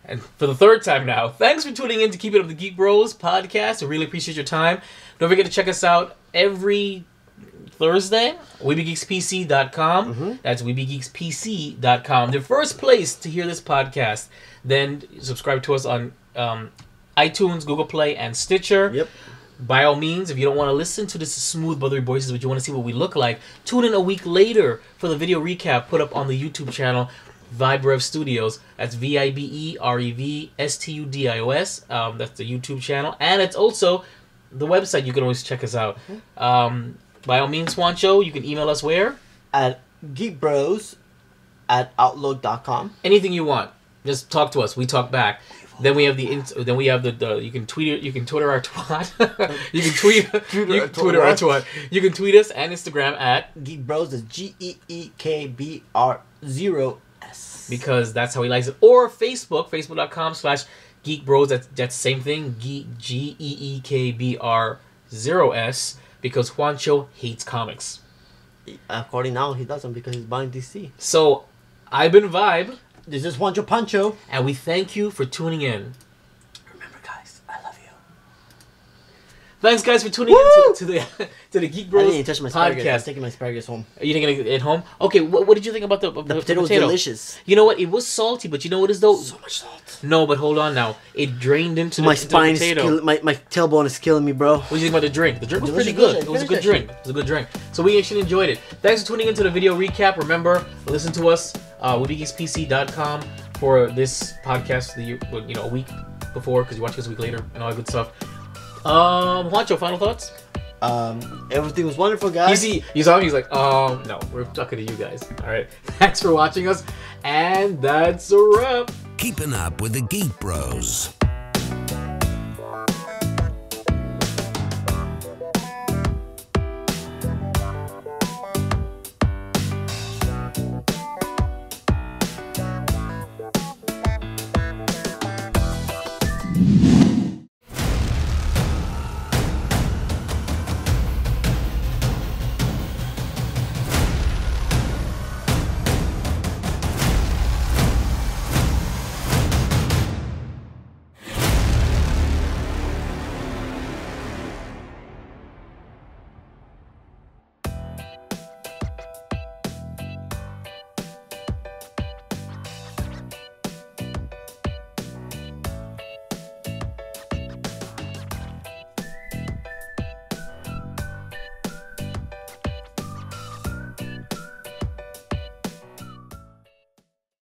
And for the third time now, thanks for tuning in to Keep It Up the Geek Bros podcast. I really appreciate your time. Don't forget to check us out every Thursday, WeBeGeeksPC.com. Mm-hmm. That's WeBeGeeksPC.com. The first place to hear this podcast. Then subscribe to us on iTunes, Google Play, and Stitcher. Yep. By all means, if you don't want to listen to this smooth, buttery voices, but you want to see what we look like, tune in a week later for the video recap put up on the YouTube channel, VibeRev Studios. That's VibeRevStudios. That's the YouTube channel. And it's also the website. You can always check us out. By all means, Juancho, you can email us where? At geekbros@outlook.com. Anything you want. Just talk to us. We talk back. Then we have the you can tweet it. You can Twitter our twat. You can Twitter our twat. You can tweet us and Instagram at geekbros. That's GEEKBR0S. Because that's how he likes it. Or Facebook.com/geekbros. That's same thing. GEEKBR0S. Because Juancho hates comics. According now, he doesn't because he's buying DC. So I've been Vibe. This is Juancho Pancho. And we thank you for tuning in. Remember, guys, I love you. Thanks, guys, for tuning in to the Geek Bros I didn't touch my asparagus. podcast. I'm taking my asparagus home. Are you taking it home? Okay, what did you think about the potato? Was delicious. You know what? It was salty, but you know what it is though? So much salt. No, but hold on now. It drained into my the spine. potato. My tailbone is killing me, bro. What do you think about the drink? The drink was pretty good. It was a good drink. It was a good drink. So we actually enjoyed it. Thanks for tuning into the video recap. Remember, listen to us WeBeGeeksPC.com for this podcast. A week before because you watch this a week later and all that good stuff. Juancho, final thoughts? Everything was wonderful, guys. You saw him, he's like, no, we're talking to you guys. Alright. Thanks for watching us. And that's a wrap. Keeping up with the Geek Bros.